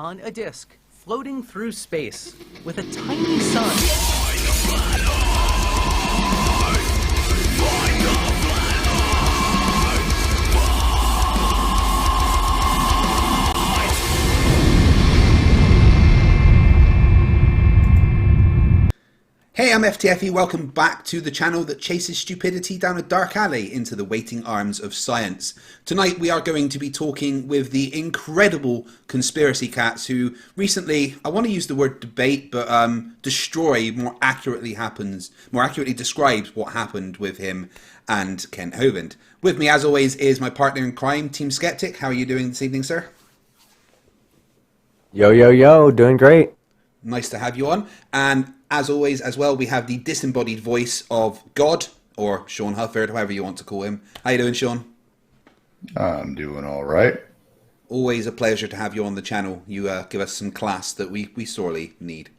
on a disk floating through space with a tiny sun. Hey, I'm FTFE. Welcome back to the channel that chases stupidity down a dark alley into the waiting arms of science. Tonight we are going to be talking with the incredible conspiracy Catz, who recently, I want to use the word debate, but destroy more accurately describes what happened with him and Kent Hovind. With me, as always, is my partner in crime, Team Skeptic. How are you doing this evening, sir? Yo, yo, yo, doing great. Nice to have you on. And as always, as well, we have the disembodied voice of God, or Sean Hufford, however you want to call him. How you doing, Sean? I'm doing all right. Always a pleasure to have you on the channel. You give us some class that we sorely need.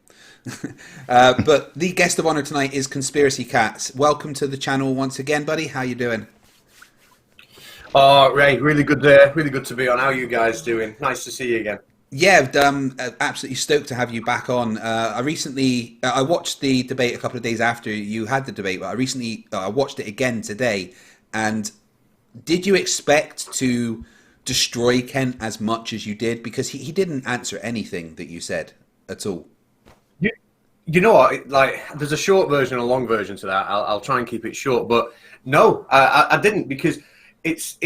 But the guest of honor tonight is Conspiracy Catz. Welcome to the channel once again, buddy. How you doing? Oh, Ray, really good to be on. How are you guys doing? Nice to see you again. Yeah, absolutely stoked to have you back on. I watched the debate a couple of days after you had the debate, but I watched it again today. And did you expect to destroy Kent as much as you did? Because he didn't answer anything that you said at all. You know what? Like, there's a short version and a long version to that. I'll try and keep it short, but no, I didn't, because it's.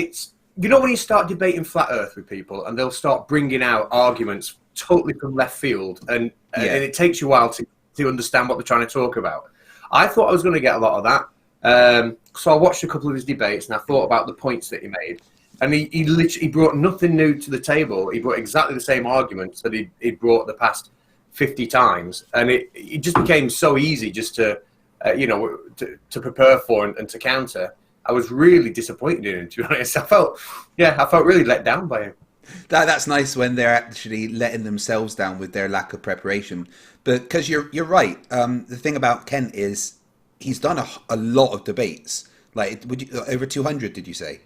You know when you start debating flat Earth with people and they'll start bringing out arguments totally from left field and it takes you a while to understand what they're trying to talk about. I thought I was going to get a lot of that. So I watched a couple of his debates and I thought about the points that he made. And he literally brought nothing new to the table. He brought exactly the same arguments that he'd brought the past 50 times. And it just became so easy just to prepare for and to counter. I was really disappointed in him, to be honest. I felt really let down by him. That's nice when they're actually letting themselves down with their lack of preparation. But because you're right, the thing about Kent is he's done a lot of debates. Like, over 200? Did you say?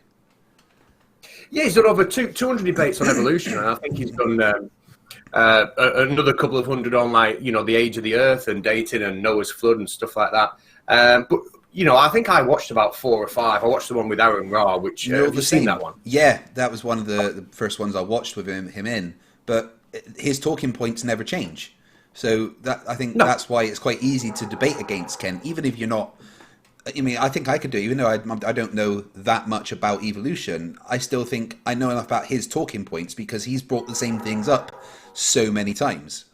Yeah, he's done over 200 debates on evolution, and I think he's done another couple of hundred on the age of the Earth and dating and Noah's flood and stuff like that. But I think I watched about 4 or 5. I watched the one with Aaron Ra, which have you seen that one? Yeah, that was one of the first ones I watched with him in. But his talking points never change. So I think that's why it's quite easy to debate against Kent, even if you're not. I mean, I think I could do, even though I don't know that much about evolution. I still think I know enough about his talking points because he's brought the same things up so many times.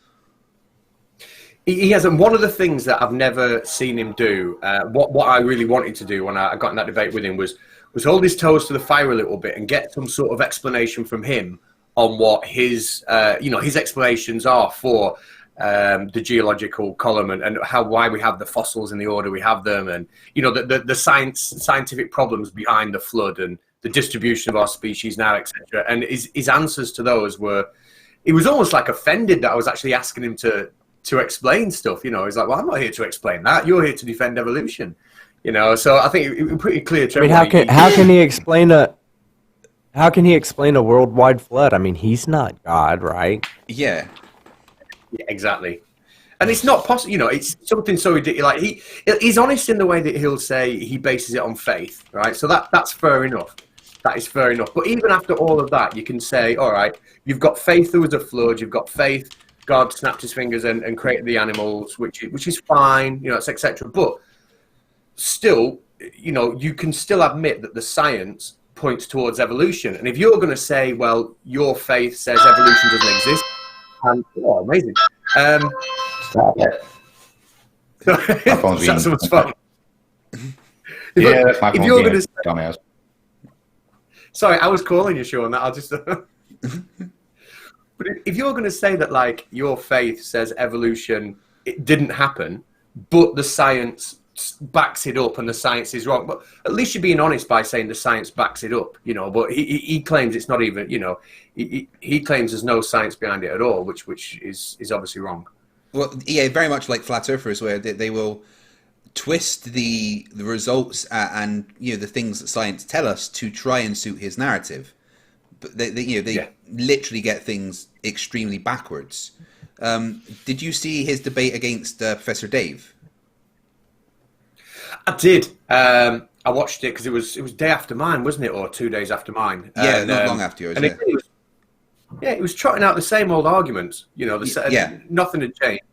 He hasn't. One of the things that I've never seen him do, what I really wanted to do when I got in that debate with him was hold his toes to the fire a little bit and get some sort of explanation from him on what his explanations are for the geological column and why we have the fossils in the order we have them, and the scientific problems behind the flood and the distribution of our species now, etc. And his answers to those were, he was almost like offended that I was actually asking him to explain stuff. He's like, well, I'm not here to explain that. You're here to defend evolution. So I think it was pretty clear to everyone. How can he explain a worldwide flood? I mean, he's not God, right? Yeah, exactly. And it's not possible. It's something so ridiculous. Like he's honest in the way that he'll say he bases it on faith, right? So that's fair enough. That is fair enough. But even after all of that, you can say, all right, you've got faith there was a flood. You've got faith God snapped his fingers and created the animals, which is fine, etc. But still, you can still admit that the science points towards evolution. And if you're going to say, well, your faith says evolution doesn't exist, amazing. Stop it. My phone's That's someone's phone. Yeah, that's my phone. You're going to, dumbass. Sorry, I was calling you, Sean. I'll just. But if you're going to say that, your faith says evolution, it didn't happen, but the science backs it up and the science is wrong, but at least you're being honest by saying the science backs it up, but he claims it's not even, he claims there's no science behind it at all, which is obviously wrong. Well, yeah, very much like flat earthers, where they will twist the results and the things that science tell us to try and suit his narrative. But they literally get things extremely backwards. Did you see his debate against Professor Dave? I did. I watched it because it was day after mine, wasn't it, or 2 days after mine? Yeah, and, not long after yours. And it was trotting out the same old arguments. Yeah. Nothing had changed.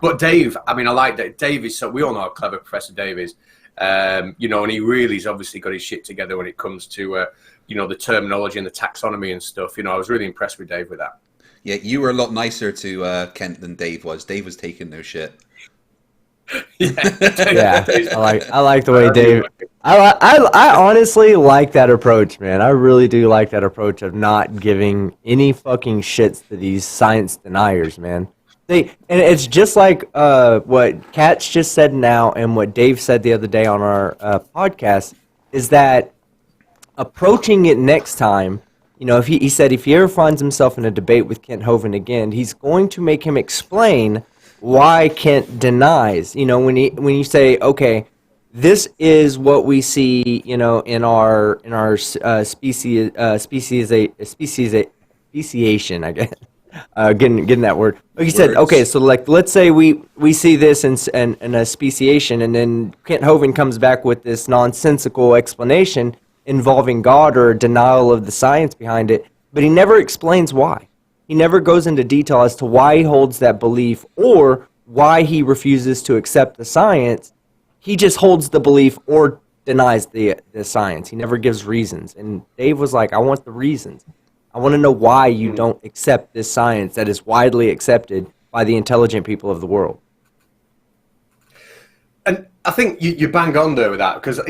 But Dave, I mean, I like that. Dave is we all know how clever Professor Dave is. And he really's obviously got his shit together when it comes to, the terminology and the taxonomy and stuff. I was really impressed with Dave with that. Yeah, you were a lot nicer to Kent than Dave was. Dave was taking no shit. Yeah, I like the way Dave. I honestly like that approach, man. I really do like that approach of not giving any fucking shits to these science deniers, man. And it's just like what Catz just said now, and what Dave said the other day on our podcast, is that approaching it next time. If he said if he ever finds himself in a debate with Kent Hovind again, he's going to make him explain why Kent denies. When you say, okay, this is what we see, in our speciation, I guess. Getting that word. Like you said, okay, so let's say we see this in a speciation, and then Kent Hovind comes back with this nonsensical explanation involving God or a denial of the science behind it, but he never explains why. He never goes into detail as to why he holds that belief or why he refuses to accept the science. He just holds the belief or denies the science. He never gives reasons. And Dave was like, I want the reasons. I want to know why you don't accept this science that is widely accepted by the intelligent people of the world. And I think you bang on there with that, because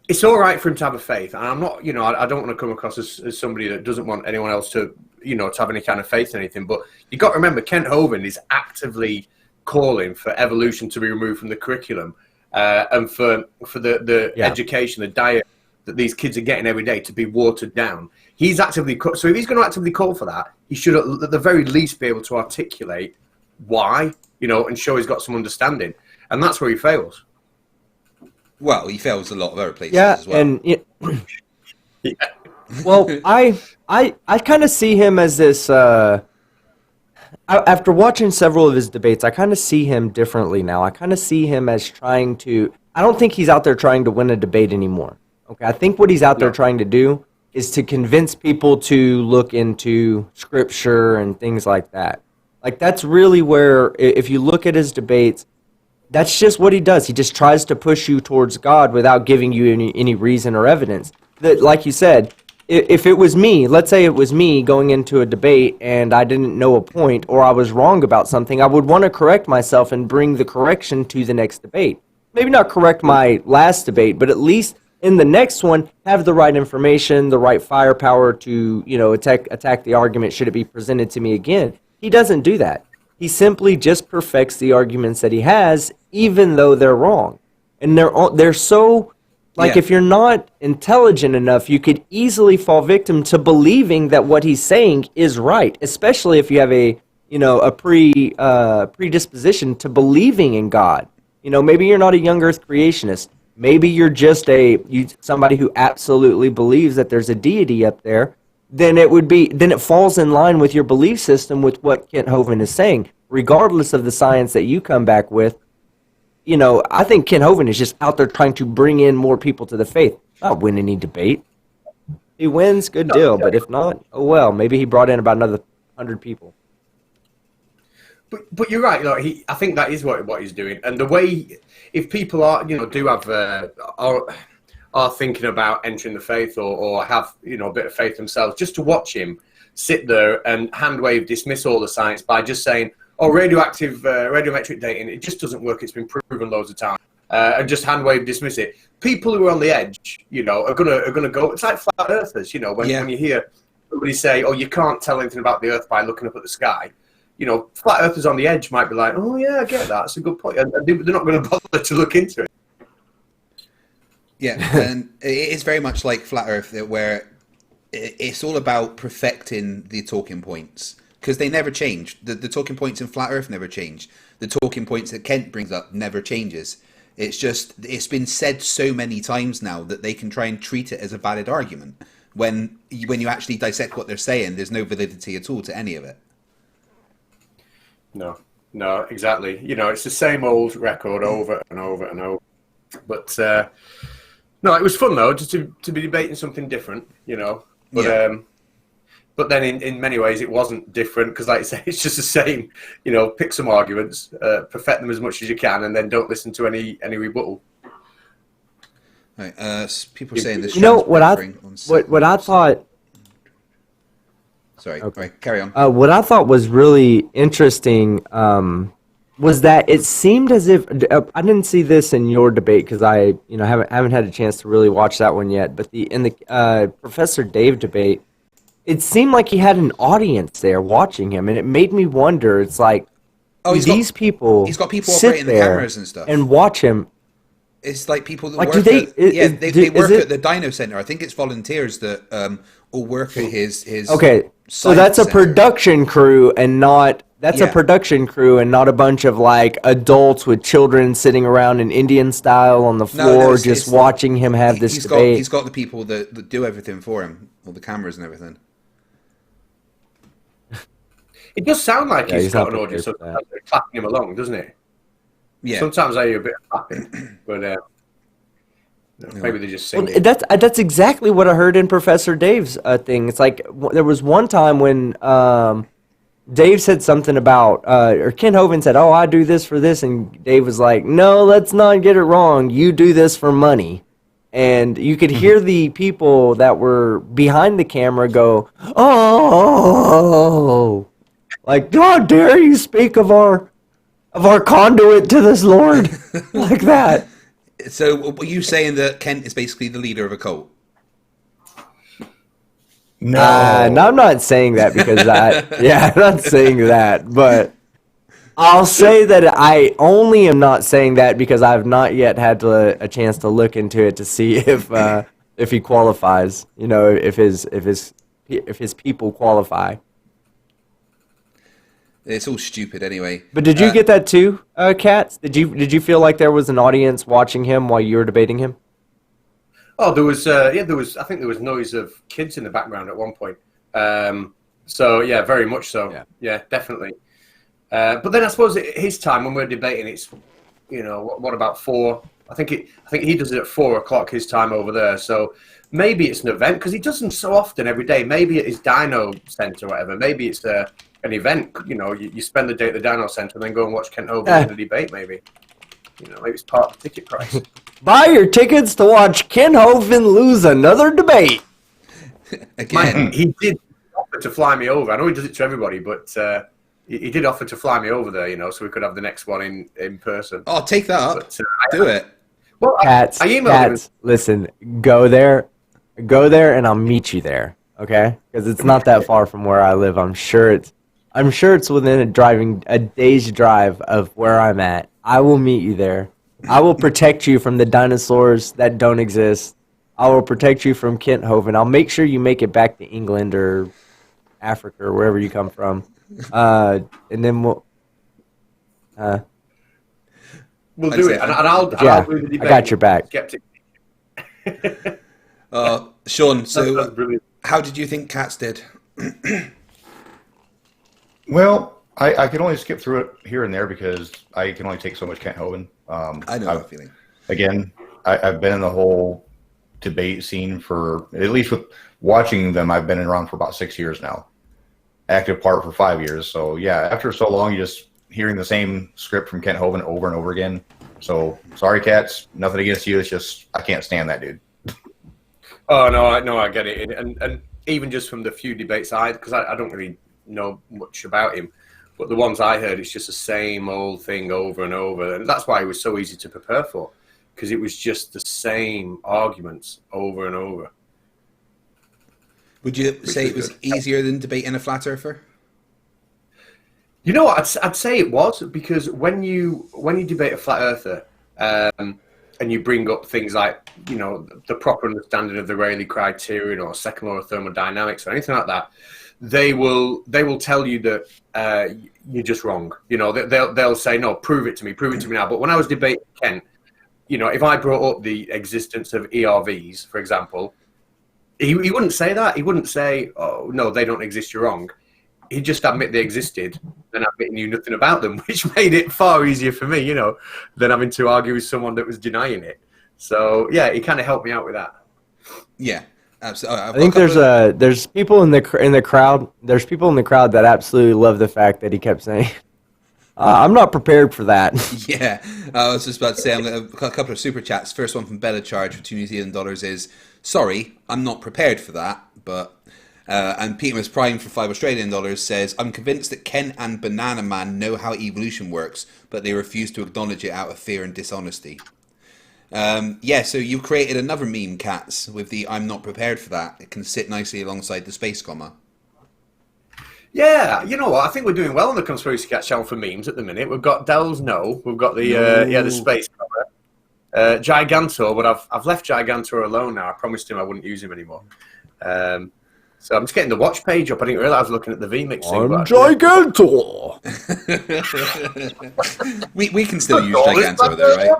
it's all right for him to have a faith. And I'm not, I don't want to come across as somebody that doesn't want anyone else to, to have any kind of faith in anything. But you've got to remember, Kent Hovind is actively calling for evolution to be removed from the curriculum and for the education, the diet that these kids are getting every day to be watered down. He's actively, so if he's going to actively call for that, he should at the very least be able to articulate why, and show he's got some understanding. And that's where he fails. Well, he fails a lot of other places as well. And well, I kind of see him as this. After watching several of his debates, I kind of see him differently now. I kind of see him as trying to. I don't think he's out there trying to win a debate anymore. Okay, I think what he's out there trying to do is to convince people to look into scripture and things like that. Like, that's really where, if you look at his debates, that's just what he does. He just tries to push you towards God without giving you any reason or evidence. That, like you said, if it was me, let's say it was me going into a debate and I didn't know a point or I was wrong about something, I would want to correct myself and bring the correction to the next debate. Maybe not correct my last debate, but at least in the next one, have the right information, the right firepower to, attack the argument should it be presented to me again. He doesn't do that. He simply just perfects the arguments that he has, even though they're wrong. And they're so, if you're not intelligent enough, you could easily fall victim to believing that what he's saying is right, especially if you have a predisposition to believing in God. Maybe you're not a young earth creationist. Maybe you're just somebody who absolutely believes that there's a deity up there. Then it falls in line with your belief system with what Kent Hovind is saying, regardless of the science that you come back with. I think Kent Hovind is just out there trying to bring in more people to the faith, not win any debate. He wins, good deal. But if not, oh well. Maybe he brought in about another 100 people. But you're right. I think that is what he's doing, and the way, if people are do have are thinking about entering the faith or have a bit of faith themselves, just to watch him sit there and hand wave dismiss all the science by just saying, radiometric dating, it just doesn't work, it's been proven loads of times, and just hand wave dismiss it. People who are on the edge, are gonna go. It's like flat earthers, when you hear somebody say, "Oh, you can't tell anything about the Earth by looking up at the sky." Flat earthers on the edge might be like, "Oh yeah, I get that. It's a good point." And they're not going to bother to look into it. Yeah, and it is very much like Flat Earth, where it's all about perfecting the talking points, because they never change. The talking points in Flat Earth never change. The talking points that Kent brings up never changes. It's been said so many times now that they can try and treat it as a valid argument. when you actually dissect what they're saying, there's no validity at all to any of it. No, exactly. It's the same old record over and over and over. But no, it was fun though, just to be debating something different, But Yeah. but then in many ways it wasn't different because, like I say, it's just the same. Pick some arguments, perfect them as much as you can, and then don't listen to any rebuttal. Right, people are saying this. What I thought. Sorry, Okay. right, carry on. What I thought was really interesting was that it seemed as if I didn't see this in your debate because I haven't had a chance to really watch that one yet. But in the Professor Dave debate, it seemed like he had an audience there watching him, and it made me wonder. It's like he's got people operating the there cameras and stuff and watch him. It's like people that Like, work. They work it- at the Dino Center. I think it's volunteers that all work at his. Okay, so science that's a center. production crew and not a Yeah. production crew and not a bunch of like adults with children sitting around in Indian style on the floor just watching him have this debate. He's got the people that do everything for him, all the cameras and everything. It does sound like he's got not an audience, so prepared for they're clapping him along, doesn't it? Yeah. Sometimes I hear a bit of clapping, but maybe they just sing. Well, that's exactly what I heard in Professor Dave's thing. It's like there was one time when Dave said something about, or Kent Hovind said, "Oh, I do this for this," and Dave was like, "No, let's not get it wrong. You do this for money." And you could hear the people that were behind the camera go, "Oh, like, how dare you speak of our conduit to this Lord like that?" So, were you saying that Kent is basically the leader of a cult? No. No, I'm not saying that because I'm not saying that, but I'll say that I only am not saying that because I've not yet had a chance to look into it to see if he qualifies, if his people qualify. It's all stupid anyway. But did you get that too, Catz? Did you feel like there was an audience watching him while you were debating him? Oh, there was. I think there was noise of kids in the background at one point. So yeah, very much so. Yeah, definitely. But then I suppose at his time when we're debating, it's what about 4? I think he does it at 4:00 his time over there. So maybe it's an event because he does them so often every day. Maybe at his Dino Center or whatever. Maybe it's an event. You spend the day at the Dino Center and then go and watch Kent Hovind in the debate. Maybe maybe it's part of the ticket price. Buy your tickets to watch Kent Hovind lose another debate. Again, He did offer to fly me over. I know he does it to everybody, but he did offer to fly me over there, so we could have the next one in person. oh, take that up. But, Do it. Well, Catz, I emailed him. listen, go there, and I'll meet you there, okay? Because it's not that far from where I live. I'm sure it's within a day's drive of where I'm at. I will meet you there. I will protect you from the dinosaurs that don't exist. I will protect you from Kent Hovind. I'll make sure you make it back to England or Africa or wherever you come from. And then we'll We'll do it, and I'll do the debate. I got your back. Skeptic. Sean, That's so brilliant. how did you think Catz did? Well, I can only skip through it here and there because I can only take so much Kent Hovind. I know that feeling. Again, I've been in the whole debate scene for, at least with watching them, I've been around for about 6 years now. Active part for 5 years. So yeah, after so long, you're just hearing the same script from Kent Hovind over and over again. So sorry, Catz, nothing against you. It's just I can't stand that dude. Oh no, I get it, and even just from the few debates because I don't really know much about him, but the ones I heard, it's just the same old thing over and over, and that's why it was so easy to prepare for, because it was just the same arguments over and over. Would you say it was easier than debating a flat earther? You know what? I'd say it was, because when you debate a flat earther, and you bring up things like the proper understanding of the Rayleigh criterion or second law of thermodynamics or anything like that, they will tell you that you're just wrong. They'll say, no, prove it to me now. But when I was debating Kent, if I brought up the existence of ERVs, for example, He wouldn't say that. He wouldn't say, "Oh no, they don't exist. You're wrong." He'd just admit they existed, and admit he knew nothing about them, which made it far easier for me, than having to argue with someone that was denying it. So yeah, he kind of helped me out with that. Yeah, absolutely. I think there's people in the crowd. There's people in the crowd that absolutely love the fact that he kept saying, "I'm not prepared for that." Yeah, I was just about to say, a couple of super chats. First one from Bella Charge for $2 is, sorry, I'm not prepared for that, but... and Peter's Prime for $5 says, I'm convinced that Kent and Banana Man know how evolution works, but they refuse to acknowledge it out of fear and dishonesty. So you created another meme, Catz, with the I'm not prepared for that. It can sit nicely alongside the space comma. Yeah, you know what? I think we're doing well on the Conspiracy Cat channel for memes at the minute. We've got Dell's No. We've got the space cover. Gigantor, but I've left Gigantor alone now. I promised him I wouldn't use him anymore. So I'm just getting the watch page up. I didn't realize I was looking at the vmixing. I'm Gigantor. we can still use Gigantor though, right?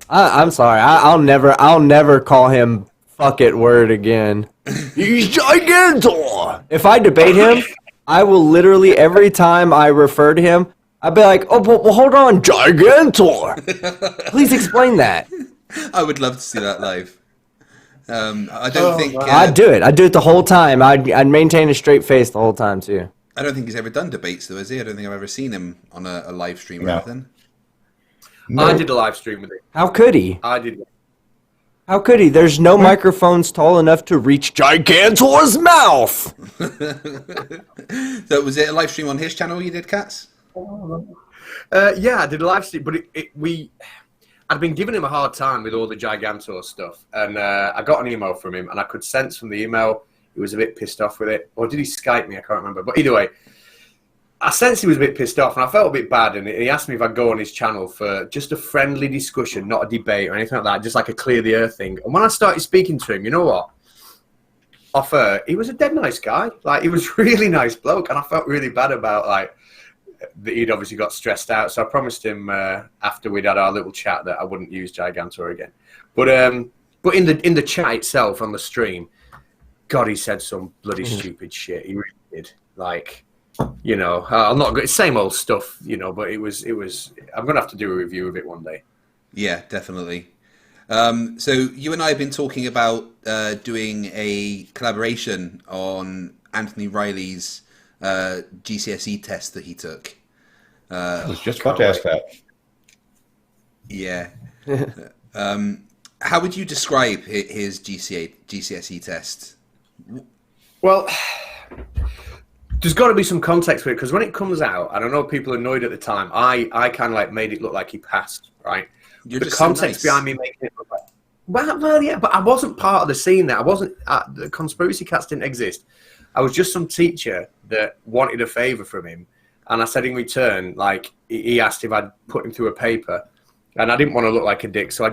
I'm sorry. I'll never call him fuck it word again. He's Gigantor. If I debate him, I will literally every time I refer to him, I'd be like, oh, well, hold on, Gigantor. Please explain that. I would love to see that live. I don't think... I'd do it. I'd do it the whole time. I'd maintain a straight face the whole time, too. I don't think he's ever done debates, though, has he? I don't think I've ever seen him on a live stream or anything. No. I did a live stream with him. How could he? I did. How could he? There's no microphones tall enough to reach Gigantor's mouth. So was it a live stream on his channel you did, Catz? Yeah, I did a live stream, but I'd been giving him a hard time with all the Gigantor stuff, and I got an email from him, and I could sense from the email he was a bit pissed off with it. Or did he Skype me? I can't remember. But either way, I sensed he was a bit pissed off, and I felt a bit bad, and he asked me if I'd go on his channel for just a friendly discussion, not a debate or anything like that, just like a clear the air thing. And when I started speaking to him, you know what? Off air, he was a dead nice guy. Like, he was a really nice bloke, and I felt really bad about, like, that he'd obviously got stressed out. So I promised him after we'd had our little chat that I wouldn't use Gigantor again. But in the chat itself on the stream, God, he said some bloody stupid shit. He really did. Like, you know, I'm not good. Same old stuff, you know. But it was. I'm gonna have to do a review of it one day. Yeah, definitely. So you and I have been talking about doing a collaboration on Anthony Riley's GCSE test that he took. I was just about to ask that. Yeah. How would you describe his GCSE test? Well, there's got to be some context for it, because when it comes out, and I know people are annoyed at the time, I kind of like made it look like he passed, right? You're the just context so nice. behind me making it look like... Well, yeah, but I wasn't part of the scene there. I wasn't... the Conspiracy Cats didn't exist. I was just some teacher that wanted a favour from him, and I said in return, like, he asked if I'd put him through a paper, and I didn't want to look like a dick, so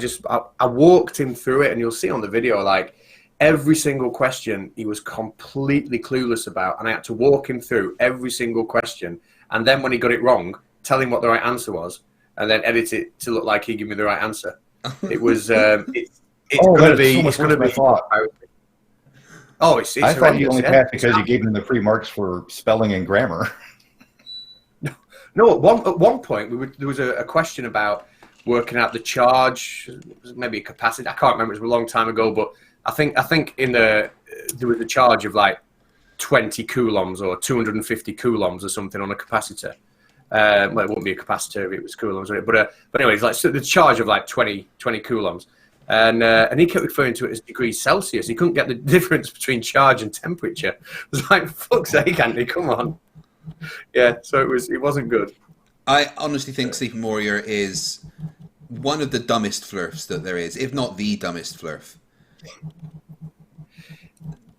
I walked him through it, and you'll see on the video, like, every single question he was completely clueless about, and I had to walk him through every single question, and then when he got it wrong, tell him what the right answer was, and then edit it to look like he gave me the right answer. It was it's going to be it's going to be Oh, it's I thought you only passed because you gave him the free marks for spelling and grammar. No, at one point there was a question about working out the charge, maybe a capacity. I can't remember. It was a long time ago, but I think there was a charge of like 20 coulombs or 250 coulombs or something on a capacitor. Well, it wouldn't be a capacitor if it was coulombs, but anyways, like, so the charge of like 20 coulombs, and he kept referring to it as degrees Celsius. He couldn't get the difference between charge and temperature. It was like, fuck's sake, Andy, come on. Yeah, so it wasn't good. I honestly think Sleeping Warrior is one of the dumbest Flerfs that there is, if not the dumbest Flerf.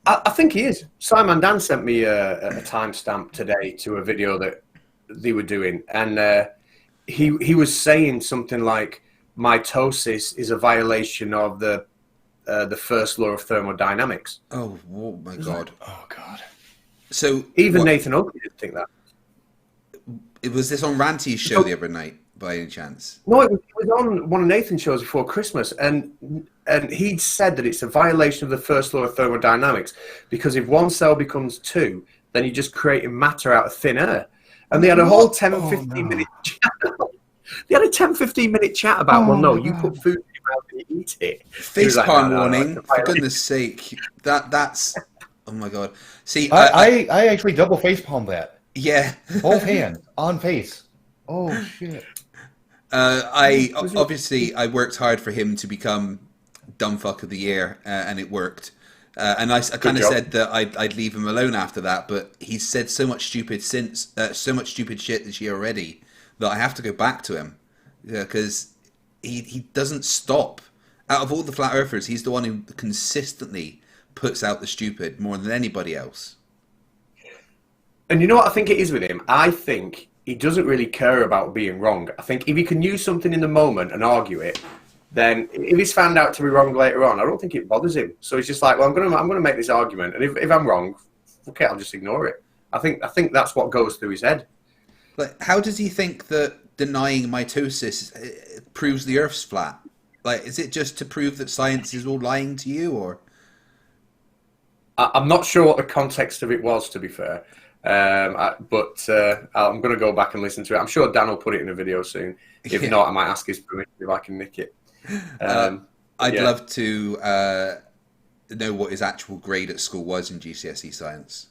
I think he is. Simon Dan sent me a timestamp today to a video that they were doing, and he was saying something like mitosis is a violation of the first law of thermodynamics. Oh my God. Oh God. So even Nathan Oakley didn't think that. Was this on Ranty's show the other night? by any chance? No, it was on one of Nathan's shows before Christmas, and he'd said that it's a violation of the first law of thermodynamics, because if one cell becomes two, then you're just creating matter out of thin air. And they had a whole 15-minute chat. They had a 10-15-minute chat about, well, no, you put food in your mouth and you eat it. Facepalm warning, for goodness sake. That's... Oh, my God. See, I actually double facepalm that. Yeah. Both hands, on face. Oh, shit. Obviously, I worked hard for him to become Dumb Fuck of the Year, and it worked. And I kind of said that I'd leave him alone after that, but he's said so much stupid shit this year already that I have to go back to him, because he doesn't stop. Out of all the flat earthers, he's the one who consistently puts out the stupid more than anybody else. And you know what I think it is with him? I think he doesn't really care about being wrong. I think if he can use something in the moment and argue it, then if he's found out to be wrong later on, I don't think it bothers him. So he's just like, well, I'm gonna make this argument, and if I'm wrong, okay, I'll just ignore it. I think that's what goes through his head. Like, how does he think that denying mitosis proves the Earth's flat? Like, is it just to prove that science is all lying to you, or? I'm not sure what the context of it was, to be fair. But I'm going to go back and listen to it. I'm sure Dan will put it in a video soon. If not, I might ask his permission if I can nick it. I'd love to know what his actual grade at school was in GCSE science.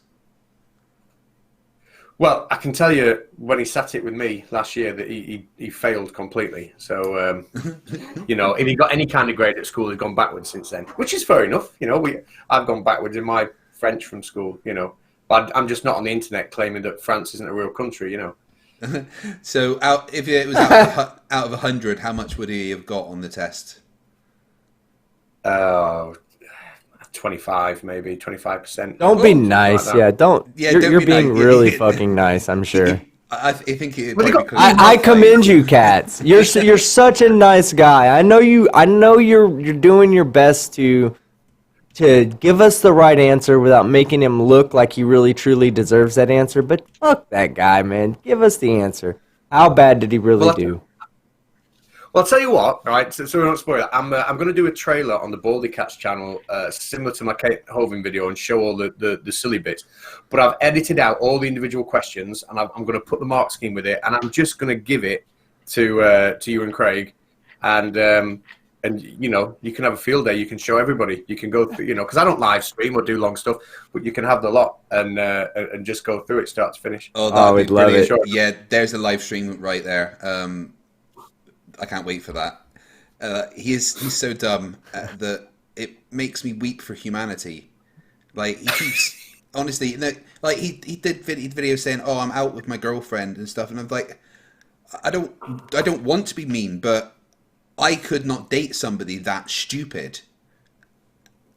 Well, I can tell you when he sat it with me last year that he failed completely. So, if he got any kind of grade at school, he's gone backwards since then, which is fair enough. I've gone backwards in my French from school, but I'm just not on the internet claiming that France isn't a real country, So, if it was out of 100, how much would he have got on the test? 25, maybe 25%. Don't be nice. Like yeah, don't. Yeah, you're be being nice. really fucking nice. I'm sure. I think it. I commend you, Catz. You're such a nice guy. I know you're doing your best to give us the right answer without making him look like he really truly deserves that answer. But fuck that guy, man. Give us the answer. How bad did he really do? Well, I'll tell you what, right, so we don't spoil it. I'm going to do a trailer on the Baldy Catz channel, similar to my Kent Hovind video, and show all the silly bits. But I've edited out all the individual questions, and I'm going to put the mark scheme with it, and I'm just going to give it to you and Craig. And you can have a field day. You can show everybody. You can go through, because I don't live stream or do long stuff, but you can have the lot and just go through it start to finich. Oh, we'd love it. Yeah, there's a live stream right there. I can't wait for that. He's so dumb that it makes me weep for humanity. Like, he keeps honestly, like he did videos saying, "Oh, I'm out with my girlfriend" and stuff, and I'm like, I don't want to be mean, but I could not date somebody that stupid.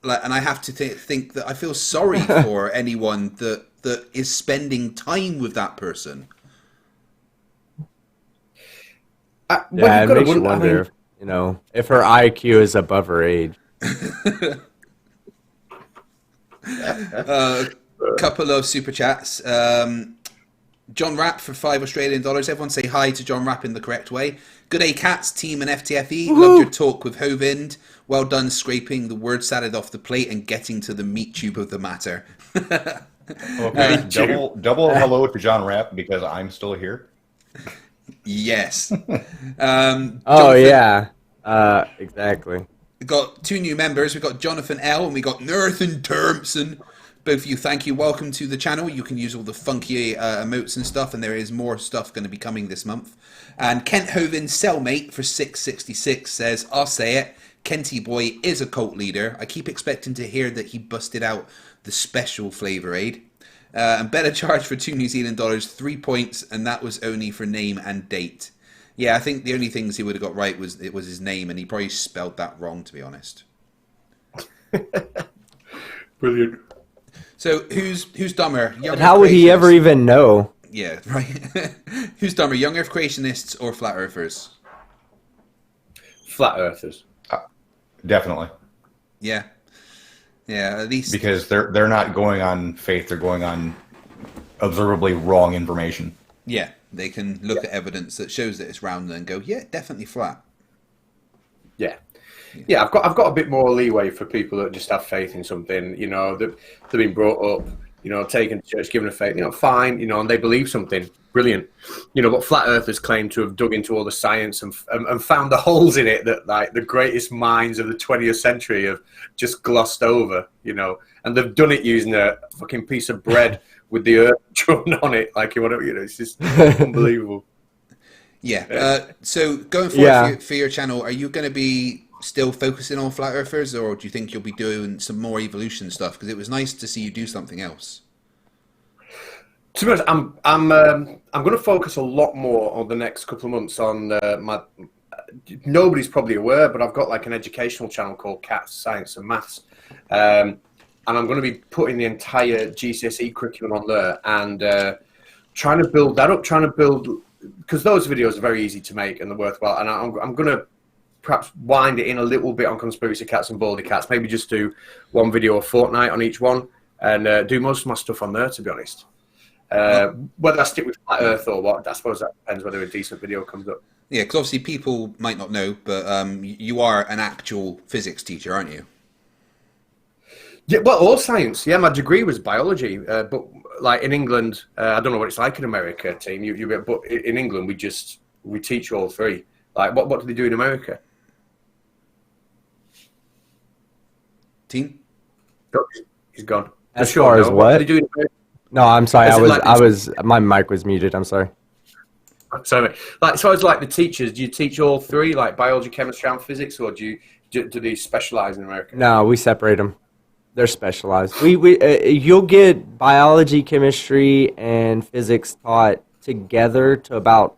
Like, and I have to think that I feel sorry for anyone that is spending time with that person. Yeah, it makes you wonder if her IQ is above her age. Couple of super chats. John Rapp for $5 Australian. Everyone say hi to John Rapp in the correct way. Good day, Catz, team and FTFE. Woo-hoo. Loved your talk with Hovind. Well done scraping the word salad off the plate and getting to the meat tube of the matter. Okay, double hello to John Rapp because I'm still here. Yes. Exactly. We've got two new members. We've got Jonathan L. and we got Nathan Termson. Both of you, thank you. Welcome to the channel. You can use all the funky emotes and stuff, and there is more stuff going to be coming this month. And Kent Hovind, cellmate for 666 says, I'll say it, Kenty boy is a cult leader. I keep expecting to hear that he busted out the special flavour aid. And better charge for $2 New Zealand, 3 points, and that was only for name and date. Yeah, I think the only things he would have got right was his name, and he probably spelled that wrong, to be honest. Brilliant. So who's dumber? But how would he ever even know? Yeah, right. Who's dumber, young Earth creationists or flat earthers? Flat earthers. Definitely. Yeah. Yeah, at least because they're not going on faith; they're going on observably wrong information. Yeah, They can look at evidence that shows that it's round and go, yeah, definitely flat. Yeah, I've got a bit more leeway for people that just have faith in something, you know, that they've been brought up, you know, taken to church, given a faith, you know, fine, you know, and they believe something, brilliant. You know, but flat earthers claim to have dug into all the science and found the holes in it that, like, the greatest minds of the 20th century have just glossed over, you know, and they've done it using a fucking piece of bread with the earth drawn on it, like, you know, it's just unbelievable. Yeah. So going forward for your channel, are you going to be still focusing on flat earthers, or do you think you'll be doing some more evolution stuff? Because it was nice to see you do something else. To be honest, I'm going to focus a lot more on the next couple of months on my. Nobody's probably aware, but I've got like an educational channel called Catz, Science and Maths, and I'm going to be putting the entire GCSE curriculum on there and trying to build that up. Because those videos are very easy to make and they're worthwhile, and I'm going to perhaps wind it in a little bit on conspiracy cats and baldy cats. Maybe just do one video a fortnight on each one, and do most of my stuff on there. To be honest, whether I stick with flat Earth or what, I suppose that depends whether a decent video comes up. Yeah, because obviously people might not know, but you are an actual physics teacher, aren't you? Yeah, well, all science. Yeah, my degree was biology, but like in England, I don't know what it's like in America, team. But in England, we teach all three. Like, what do they do in America? Team? Oh, he's gone. As far as what? Do they do in America? No, I'm sorry. My mic was muted. I'm sorry. Sorry. Like, so it's like the teachers. Do you teach all three, like biology, chemistry, and physics, or do they specialize in America? No, we separate them. They're specialized. You'll get biology, chemistry, and physics taught together to about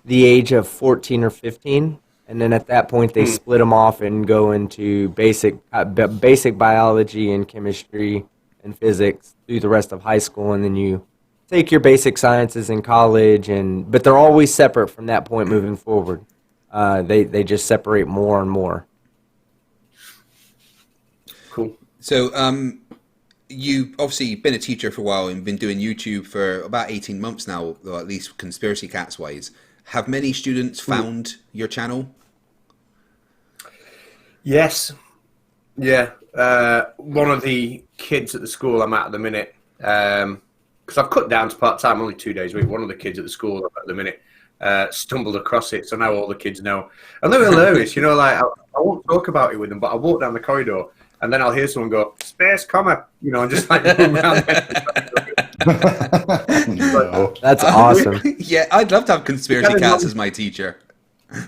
the age of 14 or 15, and then at that point they split them off and go into basic biology and chemistry and physics through the rest of high school, and then you take your basic sciences in college, but they're always separate from that point moving forward. They just separate more and more. Cool. So you obviously been a teacher for a while and been doing YouTube for about 18 months now, or at least conspiracy cats wise. Have many students found your channel? Yes. Yeah. One of the kids at the school I'm at the minute, because I've cut down to part-time, only 2 days a week. One of the kids at the school I'm at the minute stumbled across it, so now all the kids know. And they're hilarious, you know, like, I won't talk about it with them, but I walk down the corridor, and then I'll hear someone go, "Space comma," you know, and just like move around. No. That's awesome. Yeah, I'd love to have conspiracy cats as my teacher.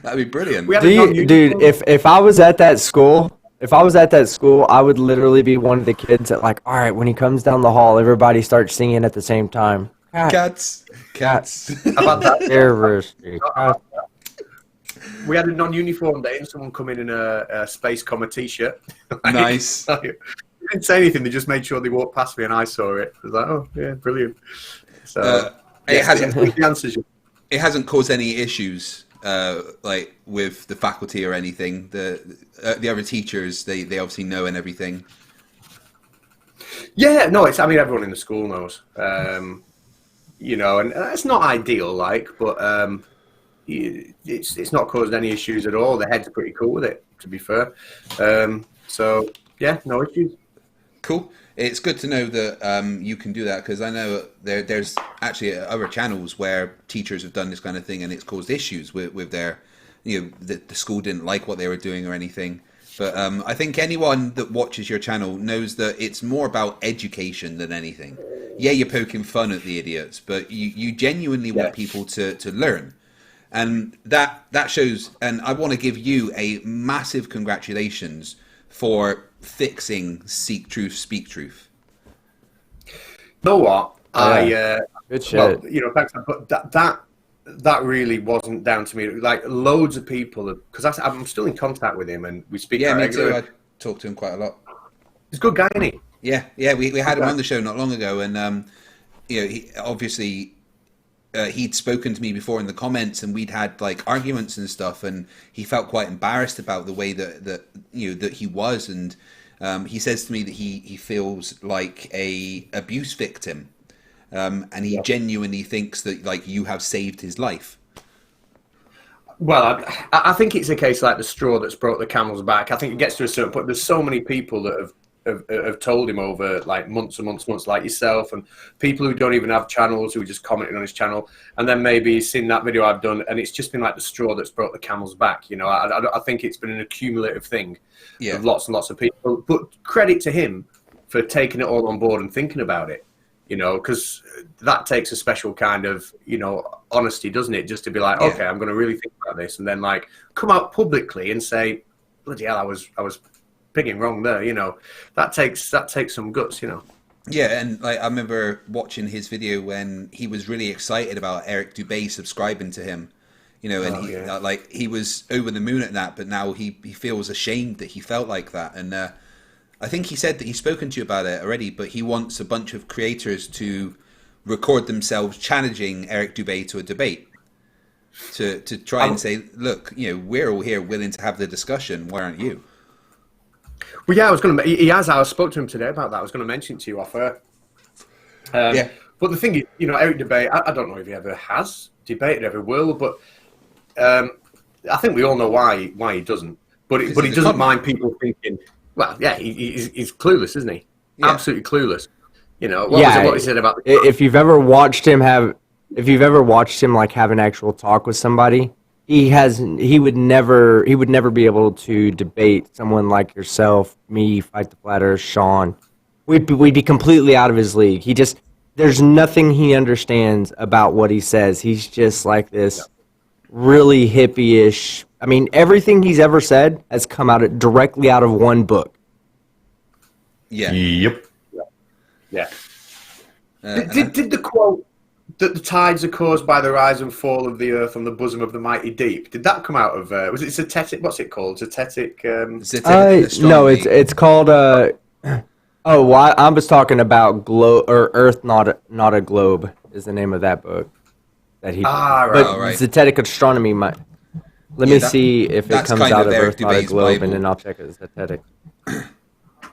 That'd be brilliant. Dude, if I was at that school, I would literally be one of the kids that, like, all right, when he comes down the hall, everybody starts singing at the same time. Cats. How about that? Cats. We had a non-uniform day and someone come in a Space Comma t-shirt. Nice. They didn't say anything. They just made sure they walked past me and I saw it. I was like, oh, yeah, brilliant. So it hasn't caused any issues like with the faculty or anything. The other teachers, they obviously know and everything. Yeah, no, I mean, everyone in the school knows. You know, and it's not ideal, like, but it's not caused any issues at all. The heads are pretty cool with it, to be fair. So yeah, no issues. Cool. It's good to know that you can do that, because I know there's actually other channels where teachers have done this kind of thing and it's caused issues with their, you know, the school didn't like what they were doing or anything. But I think anyone that watches your channel knows that it's more about education than anything. Yeah, you're poking fun at the idiots, but you genuinely want people to learn. And that shows, and I want to give you a massive congratulations for fixing Seek Truth, Speak Truth. You know what? Good shit. Well, you know, thanks. But that really wasn't down to me. Like, loads of people, because I'm still in contact with him and we speak. Yeah, me too. I talk to him quite a lot. He's a good guy, isn't he? Yeah. We had him on the show not long ago, and you know, he obviously. He'd spoken to me before in the comments, and we'd had like arguments and stuff, and he felt quite embarrassed about the way that he was, and he says to me that he feels like a abuse victim, and he genuinely thinks that like you have saved his life. Well, I think it's a case like the straw that's broke the camel's back. I think it gets to a certain point. There's so many people that have told him over like months and months, like yourself, and people who don't even have channels who are just commenting on his channel, and then maybe he's seen that video I've done, and it's just been like the straw that's broke the camel's back. You know, I think it's been an accumulative thing of lots and lots of people. But credit to him for taking it all on board and thinking about it. You know, because that takes a special kind of, you know, honesty, doesn't it? Just to be like, okay, I'm going to really think about this, and then like come out publicly and say, bloody hell, I was picking wrong there. You know, that takes some guts. You know. Yeah, and like I remember watching his video when he was really excited about Eric Dubay subscribing to him. You know, and like he was over the moon at that, but now he feels ashamed that he felt like that, and. I think he said that he's spoken to you about it already, but he wants a bunch of creators to record themselves challenging Eric Dubay to a debate to try and say, look, you know, we're all here willing to have the discussion. Why aren't you? Well, yeah, I spoke to him today about that. I was going to mention it to you off air. But the thing is, you know, Eric Dubay, I don't know if he ever has debated, ever will, but I think we all know why he doesn't. But he doesn't mind people thinking. Well, yeah, he's clueless, isn't he? Yeah. Absolutely clueless. You know, what he said about if you've ever watched him like have an actual talk with somebody, he would never be able to debate someone like yourself, me, Fight the Flat Earth, Sean. We'd be completely out of his league. There's nothing he understands about what he says. He's just like this really hippie-ish. I mean, everything he's ever said has come directly out of one book. Yeah. Yep. Yeah. Did the quote that the tides are caused by the rise and fall of the earth on the bosom of the mighty deep, did that come out of, was it Zetetic, what's it called? Zetetic? No, it's called, I was talking about Earth Not a Globe is the name of that book. But Zetetic Astronomy might. Let me see if it comes out of Earth Not a Globe, Bible. And then I'll check it. Zetetic.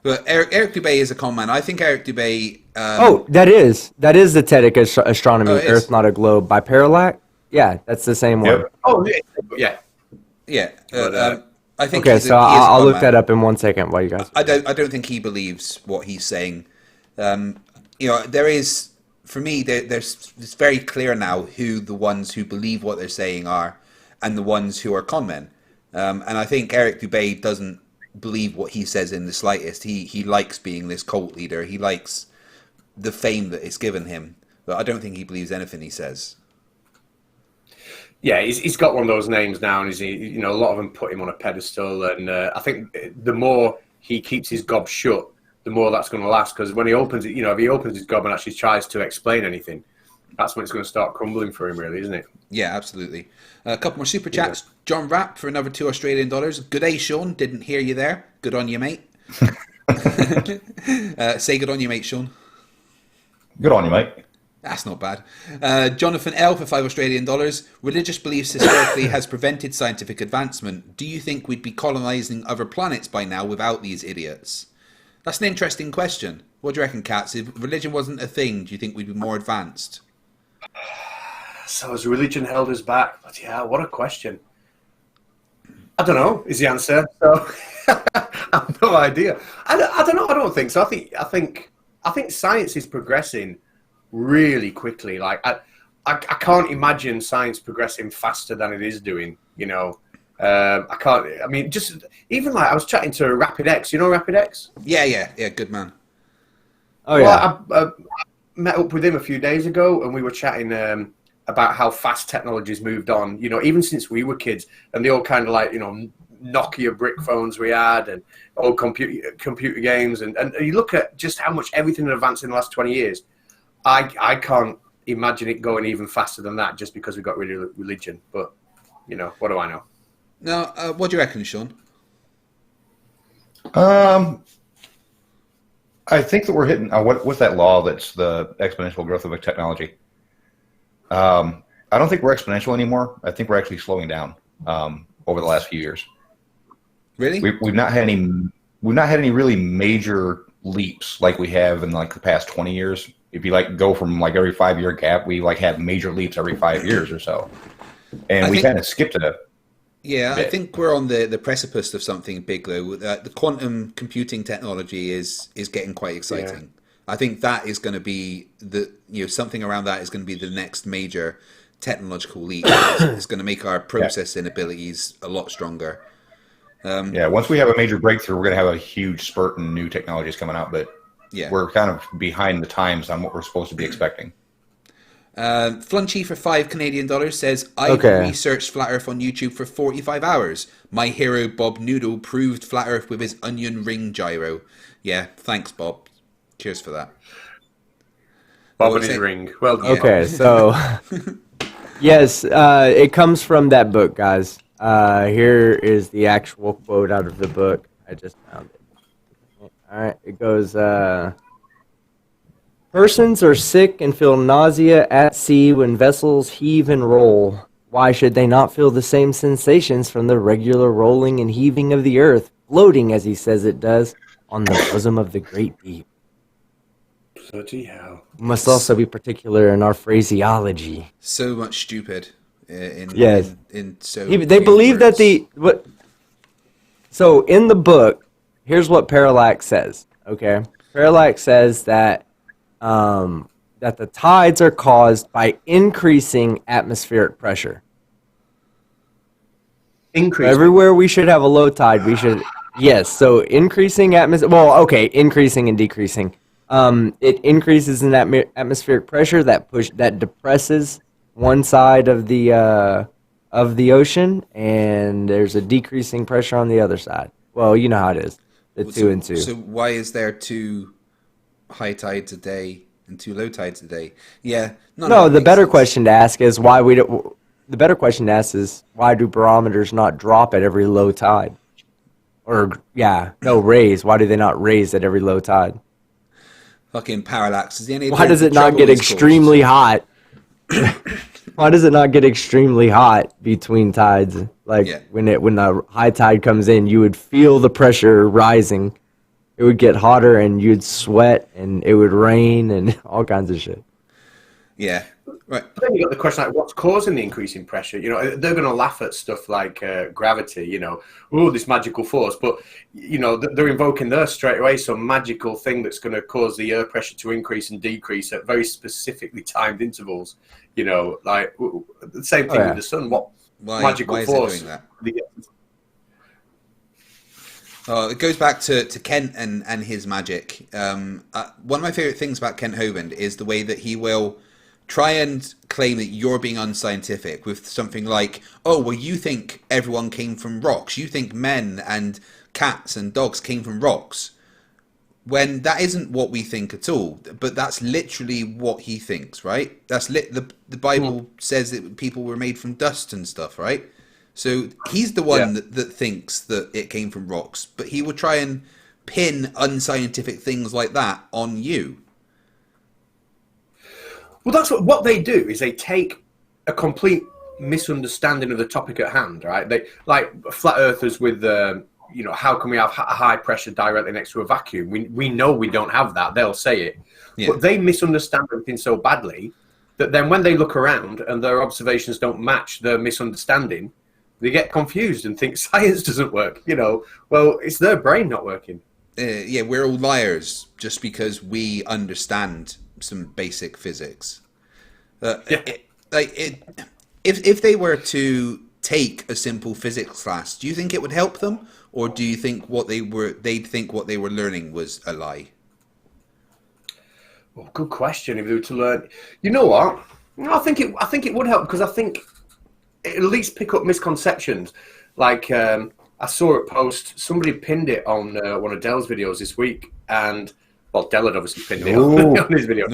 But Eric Dubay is a con man. I think Eric Dubay... that is Zetetic Astronomy, Earth Not a Globe by Parallax. Yeah, that's the same one. Oh, yeah. Yeah. I think okay, so I'll look that up in 1 second while you guys... I don't think he believes what he's saying. You know, there is... For me, it's very clear now who the ones who believe what they're saying are and the ones who are con men. And I think Eric Dubay doesn't believe what he says in the slightest. He likes being this cult leader. He likes the fame that is given him. But I don't think he believes anything he says. Yeah, he's got one of those names now, and you know, a lot of them put him on a pedestal. And I think the more he keeps his gob shut, the more that's going to last, because when he opens it, you know, if he opens his gob and actually tries to explain anything, that's when it's going to start crumbling for him, really, isn't it? Yeah, absolutely. A couple more super chats. Yeah. John Rapp for another $2 Australian. Good day, Sean. Didn't hear you there. Good on you, mate. Say good on you, mate, Sean. Good on you, mate. That's not bad. Jonathan L for $5 Australian. Religious beliefs historically has prevented scientific advancement. Do you think we'd be colonizing other planets by now without these idiots? That's an interesting question. What do you reckon, Catz? If religion wasn't a thing, do you think we'd be more advanced? So has religion held us back? But yeah, what a question. I don't know, is the answer. So I have no idea. I don't know. I don't think so. I think science is progressing really quickly. Like I can't imagine science progressing faster than it is doing, you know. I can't. I mean, just even like I was chatting to Rapid X. You know Rapid X? Yeah. Good man. Oh yeah. Well, I met up with him a few days ago, and we were chatting about how fast technology's moved on. You know, even since we were kids, and the old kind of like, you know, Nokia brick phones we had, and old computer games, and you look at just how much everything has advanced in the last 20 years. I can't imagine it going even faster than that, just because we got rid of religion. But you know, what do I know? No, what do you reckon, Sean? I think that we're hitting what's that law that's the exponential growth of a technology. I don't think we're exponential anymore. I think we're actually slowing down over the last few years. Really? We've not had any really major leaps like we have in like the past 20 years if you like go from like every 5-year gap, we like have major leaps every 5 years or so, and we kind of skipped it. Yeah, I think we're on the precipice of something big, though. The quantum computing technology is getting quite exciting. I think that is going to be something around that is going to be the next major technological leap. It's going to make our processing abilities a lot stronger. Once we have a major breakthrough, we're going to have a huge spurt in new technologies coming out, but we're kind of behind the times on what we're supposed to be expecting. Flunchy for $5 says, I've researched Flat Earth on YouTube for 45 hours. My hero Bob Noodle proved Flat Earth with his onion ring gyro. Yeah, thanks, Bob. Cheers for that. Bob and his ring. Well done. Okay, so yes, it comes from that book, guys. Here is the actual quote out of the book. I just found it. All right, it goes, persons are sick and feel nausea at sea when vessels heave and roll. Why should they not feel the same sensations from the regular rolling and heaving of the earth, floating, as he says it does, on the bosom of the great deep? Bloody hell. We must also be particular in our phraseology. So much stupid. They believe that So in the book, here's what Parallax says. Okay, Parallax says that that the tides are caused by increasing atmospheric pressure. Everywhere we should have a low tide, we should So increasing increasing and decreasing. It increases in atmospheric pressure that depresses one side of the ocean, and there's a decreasing pressure on the other side. Well, you know how it is. Two and two. So why is there 2 high tides a day and 2 low tides a day? Yeah. The better question to ask is why do barometers not drop at every low tide? Raise. Why do they not raise at every low tide? Fucking Parallax. Why does it not get extremely hot? Why does it not get extremely hot between tides? When the high tide comes in, you would feel the pressure rising. It would get hotter, and you'd sweat, and it would rain, and all kinds of shit. Yeah, right. But then you got the question like, what's causing the increase in pressure? They're going to laugh at stuff like gravity. This magical force, but they're invoking there straight away some magical thing that's going to cause the air pressure to increase and decrease at very specifically timed intervals. Like the same thing with the sun. What magical force? Is it doing that? It goes back to Kent and his magic. One of my favorite things about Kent Hovind is the way that he will try and claim that you're being unscientific with something like, you think everyone came from rocks. You think men and cats and dogs came from rocks. When that isn't what we think at all. But that's literally what he thinks, right? That's the Bible says that people were made from dust and stuff, right? So he's the one that thinks that it came from rocks. But he will try and pin unscientific things like that on you. Well, that's what they do, is they take a complete misunderstanding of the topic at hand, right? They like flat earthers with how can we have high pressure directly next to a vacuum? We know we don't have that. They'll say it. Yeah. But they misunderstand everything so badly that then when they look around and their observations don't match their misunderstanding, they get confused and think science doesn't work. Well, it's their brain not working. We're all liars just because we understand some basic physics. If they were to take a simple physics class, do you think it would help them, or do you think they'd think what they were learning was a lie? Well, good question. If they were to learn, you know what? I think it would help, because I think it at least pick up misconceptions. Like I saw a post, somebody pinned it on one of Dell's videos this week, and Dell had obviously pinned it on his video.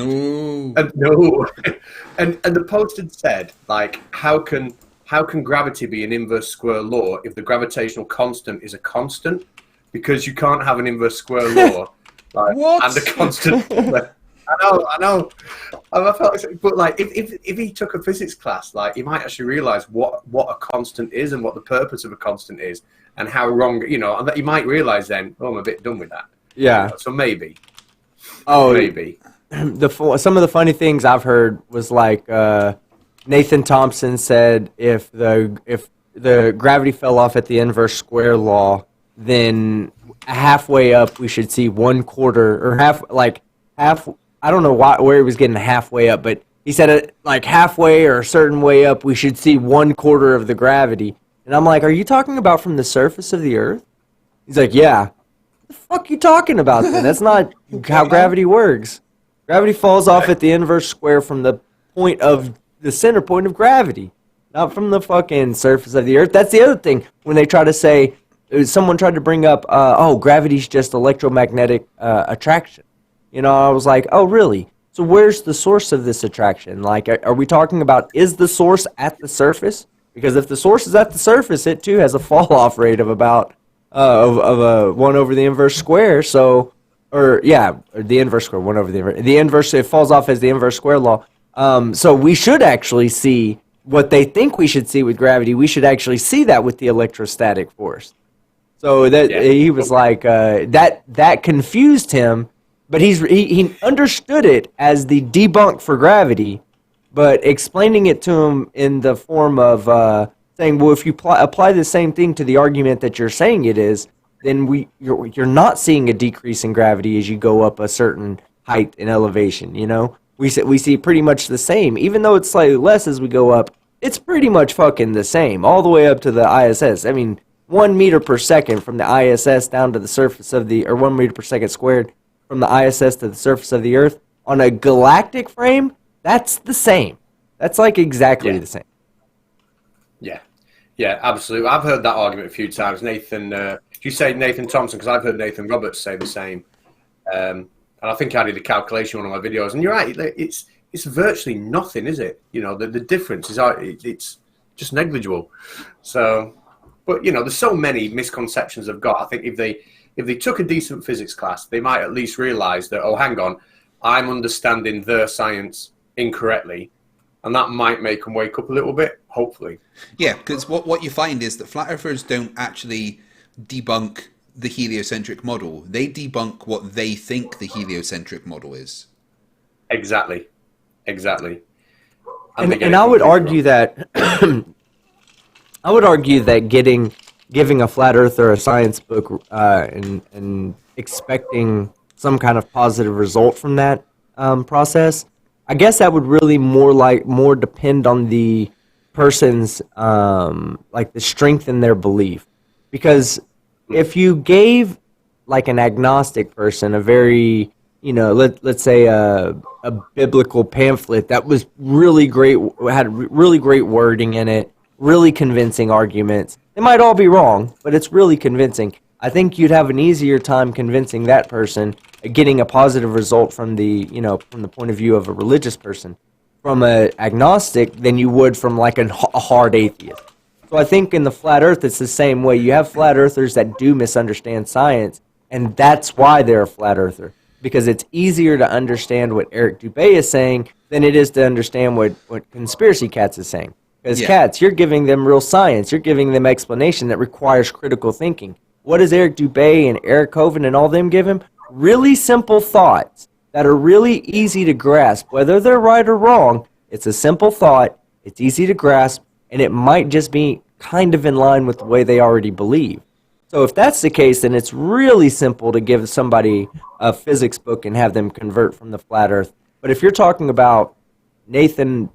And the post had said, like, how can gravity be an inverse square law if the gravitational constant is a constant? Because you can't have an inverse square law and a constant. I know. I felt, but like, if he took a physics class, like, he might actually realize what a constant is and what the purpose of a constant is, and how wrong, and that he might realize then, I'm a bit done with that. Yeah. So maybe. Oh, maybe. some of the funny things I've heard was like Nathan Thompson said if the gravity fell off at the inverse square law, then halfway up we should see 1/4 or half. I don't know where he was getting halfway up, but he said it like halfway or a certain way up we should see 1/4 of the gravity. And I'm like, are you talking about from the surface of the Earth? He's like, yeah. What the fuck you talking about then? That's not how gravity works. Gravity falls off at the inverse square from the center point of gravity, not from the fucking surface of the Earth. That's the other thing. When they try to say, someone tried to bring up, gravity's just electromagnetic attraction. You know, I was like, oh, really? So where's the source of this attraction? Like, are we talking about, is the source at the surface? Because if the source is at the surface, it too has a fall-off rate of about, of 1 over the inverse square. So, the inverse square, 1 over the inverse. The inverse, it falls off as the inverse square law. So we should actually see what they think we should see with gravity. We should actually see that with the electrostatic force. So he was like, that confused him. But he understood it as the debunk for gravity, but explaining it to him in the form of saying, well, if you apply the same thing to the argument that you're saying it is, then you're not seeing a decrease in gravity as you go up a certain height and elevation. You know, we see pretty much the same, even though it's slightly less as we go up. It's pretty much fucking the same all the way up to the ISS. I mean, 1 meter per second from the ISS down to the surface of or 1 meter per second squared from the ISS to the surface of the Earth, on a galactic frame, that's the same. That's like exactly the same. Yeah, absolutely. I've heard that argument a few times. Nathan, did you say Nathan Thompson? Because I've heard Nathan Roberts say the same. And I think I did a calculation in one of my videos. And you're right, it's virtually nothing, is it? You know, the difference is it's just negligible. So, but, you know, there's so many misconceptions I've got. I think if they took a decent physics class, they might at least realize that, oh, hang on, I'm understanding their science incorrectly. And that might make them wake up a little bit, hopefully. Yeah, because what you find is that flat earthers don't actually debunk the heliocentric model. They debunk what they think the heliocentric model is. Exactly. And I would argue that I would argue that giving a flat earther a science book and expecting some kind of positive result from that process, I guess that would really more depend on the person's like the strength in their belief. Because if you gave like an agnostic person a very, you know, let's say a biblical pamphlet that was really great, had really great wording in it, really convincing arguments. They might all be wrong, but it's really convincing. I think you'd have an easier time convincing that person, getting a positive result from the point of view of a religious person, from an agnostic, than you would from like a hard atheist. So I think in the flat earth, it's the same way. You have flat earthers that do misunderstand science, and that's why they're a flat earther. Because it's easier to understand what Eric Dubay is saying than it is to understand what Conspiracy Catz is saying. Because Catz, you're giving them real science. You're giving them explanation that requires critical thinking. What does Eric Dubay and Eric Hovind and all them give him? Really simple thoughts that are really easy to grasp. Whether they're right or wrong, it's a simple thought, it's easy to grasp, and it might just be kind of in line with the way they already believe. So if that's the case, then it's really simple to give somebody a physics book and have them convert from the flat earth. But if you're talking about Nathan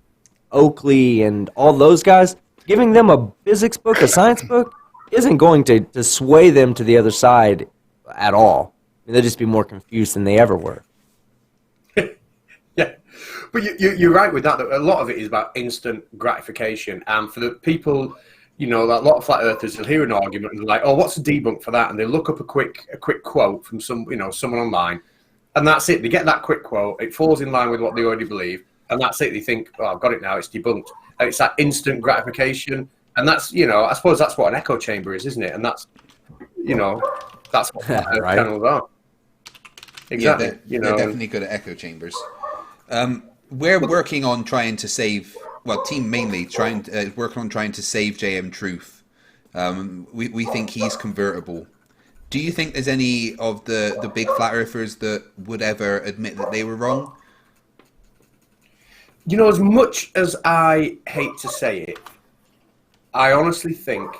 Oakley and all those guys, giving them a physics book, a science book, isn't going to sway them to the other side at all. I mean, they'll just be more confused than they ever were. Yeah, but you're right with that. A lot of it is about instant gratification. And for the people, you know, a lot of flat earthers will hear an argument and they're like, oh, what's the debunk for that? And they look up a quick quote from someone online, and that's it. They get that quick quote. It falls in line with what they already believe, and that's it. They think, oh, I've got it now. It's debunked. And it's that instant gratification. And that's, you know, I suppose that's what an echo chamber is, isn't it? And that's, you know, that's what right. channels are. Exactly. Yeah, they're definitely good at echo chambers. We're working on trying to save, team mainly, working on trying to save JM Truth. We think he's convertible. Do you think there's any of the big flat earthers that would ever admit that they were wrong? You know, as much as I hate to say it, I honestly think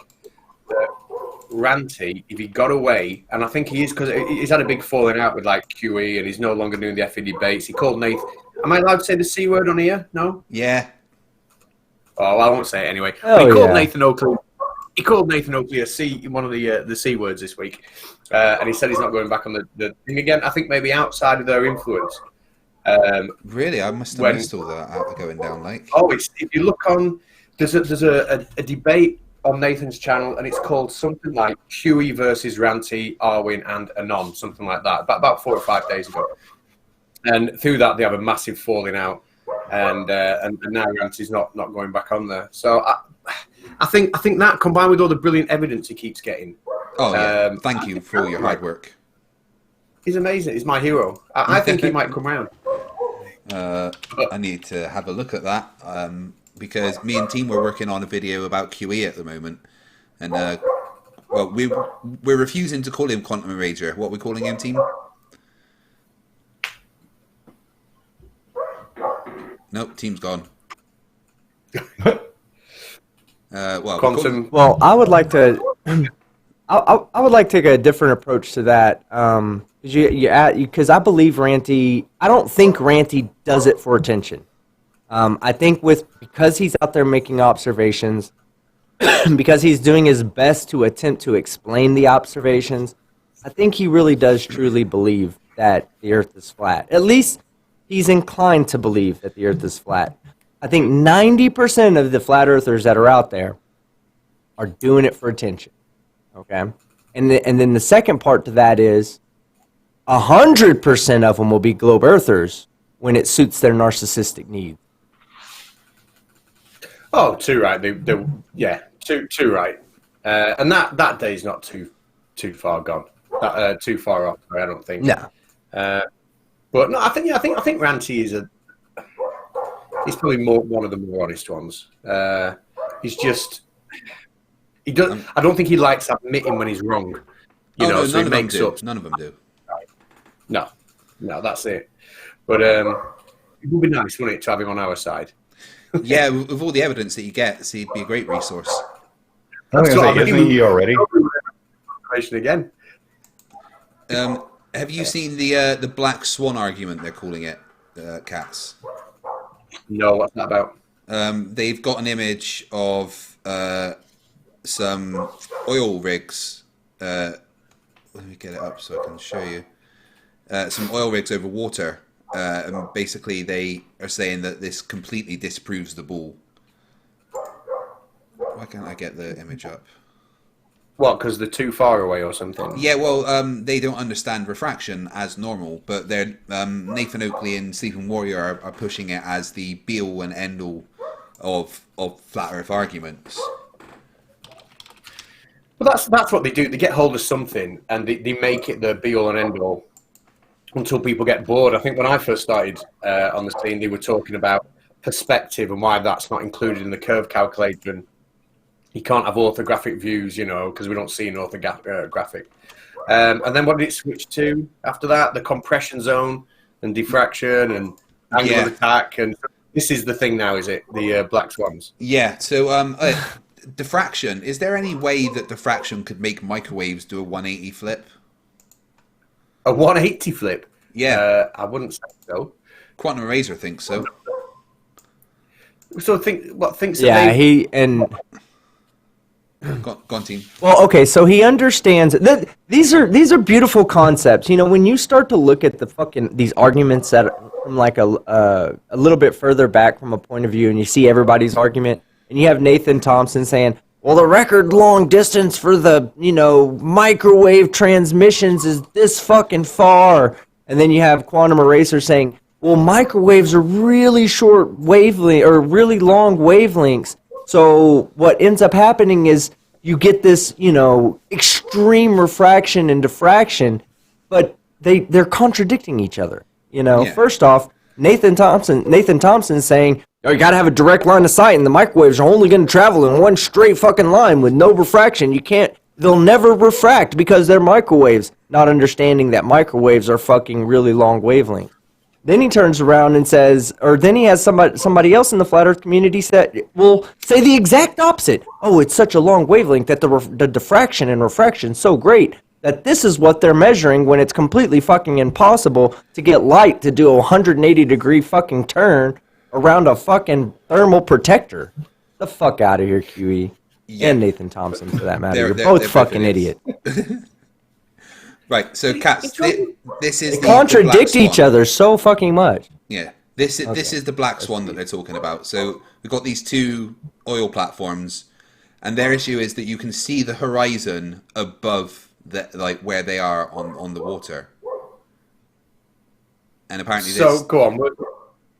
that Ranty, if he got away, and I think he is, because he's had a big falling out with like QE, and he's no longer doing the FE debates. He called Nathan. Am I allowed to say the C word on here? No. Yeah. Oh, well, I won't say it anyway. Oh, He called yeah. Nathan Oakley. He called Nathan Oakley one of the C words this week, and he said he's not going back on the thing again. I think maybe outside of their influence. Really, I must have missed all that out going down like. Oh, if you look on, there's a debate on Nathan's channel, and it's called something like Huey versus Ranty, Arwin, and Anon, something like that. About 4 or 5 days ago, and through that they have a massive falling out, and now Ranty's not going back on there. So I think that combined with all the brilliant evidence he keeps getting. Oh yeah, thank you for all your hard work. He's amazing. He's my hero. I think he might come round. I need to have a look at that because me and Team were working on a video about QE at the moment, and well, we're refusing to call him Quantum Eraser. What are we calling him, Team? Nope, Team's gone. Well, Quantum. Well, I would like to. I would like to take a different approach to that. Because I believe Ranty. I don't think Ranty does it for attention. I think because he's out there making observations, because he's doing his best to attempt to explain the observations, I think he really does truly believe that the Earth is flat. At least he's inclined to believe that the Earth is flat. I think 90% of the flat earthers that are out there are doing it for attention. Okay? And then the second part to that is 100% of them will be globe earthers when it suits their narcissistic needs. Oh, too right. Yeah, too right. And that day's not too far gone. Too far off. I don't think. No. But no, I think Ranty is he's probably one of the more honest ones. He's just he does. I don't think he likes admitting when he's wrong. no, So he none of them makes do. up. None of them do. No, that's it. But it would be nice, wouldn't it, to have him on our side? Yeah, with all the evidence that he gets, he'd be a great resource. I was going to say, isn't he already? Again. Have you seen the Black Swan argument? They're calling it, Catz. No, what's that about? They've got an image of some oil rigs. Let me get it up so I can show you. Some oil rigs over water. And basically they are saying that this completely disproves the ball. Why can't I get the image up? What, because they're too far away or something? Yeah, well, they don't understand refraction as normal, but they're Nathan Oakley and Sleeping Warrior are pushing it as the be-all and end-all of flat Earth arguments. Well, that's what they do. They get hold of something and they make it the be-all and end-all until people get bored. I think when I first started on the scene, they were talking about perspective and why that's not included in the curve calculator. And you can't have orthographic views, because we don't see an orthographic. And then what did it switch to after that? The compression zone and diffraction and angle of attack. And this is the thing now, is it? The Black Swans. Yeah, so diffraction. Is there any way that diffraction could make microwaves do a 180 flip? A 180 flip? Yeah. I wouldn't say so. Quantum Eraser thinks so. So thinks Yeah, that he and Go on, team. well, okay, so he understands that these are beautiful concepts. When you start to look at these arguments that are from like a little bit further back from a point of view, and you see everybody's argument, and you have Nathan Thompson saying, well, the record long distance for the, microwave transmissions is this fucking far. And then you have Quantum Eraser saying, well, microwaves are really short wavelength or really long wavelengths. So what ends up happening is you get this, extreme refraction and diffraction, but they're contradicting each other. Yeah. First off, Nathan Thompson saying, you got to have a direct line of sight, and the microwaves are only going to travel in one straight fucking line with no refraction. They'll never refract because they're microwaves, not understanding that microwaves are fucking really long wavelengths. Then he turns around and says, or then he has somebody else in the flat Earth community will say the exact opposite. Oh, it's such a long wavelength that the diffraction and refraction is so great that this is what they're measuring when it's completely fucking impossible to get light to do a 180-degree fucking turn around a fucking thermal protector. The fuck out of here, QE. Yeah. And Nathan Thompson, for that matter. You're both fucking idiots. Right, so Catz, this is they contradict each other so fucking much. Yeah, this is the Black Swan that they're talking about. So we've got these two oil platforms, and their issue is that you can see the horizon above where they are on the water. And apparently, so go on.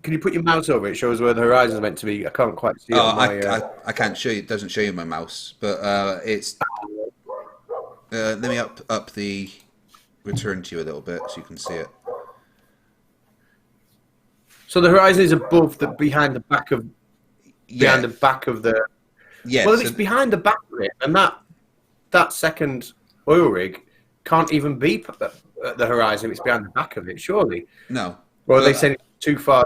Can you put your mouse over it? It shows where the horizon is meant to be. I can't quite see it. I can't show you. It doesn't show you my mouse, but it's. Let me up the. Return to you a little bit so you can see it. So the horizon is above behind the back of the. Yeah. Well, if it's behind the back of it, and that second oil rig can't even be at the horizon. It's behind the back of it, surely. No. Well, they say it's too far.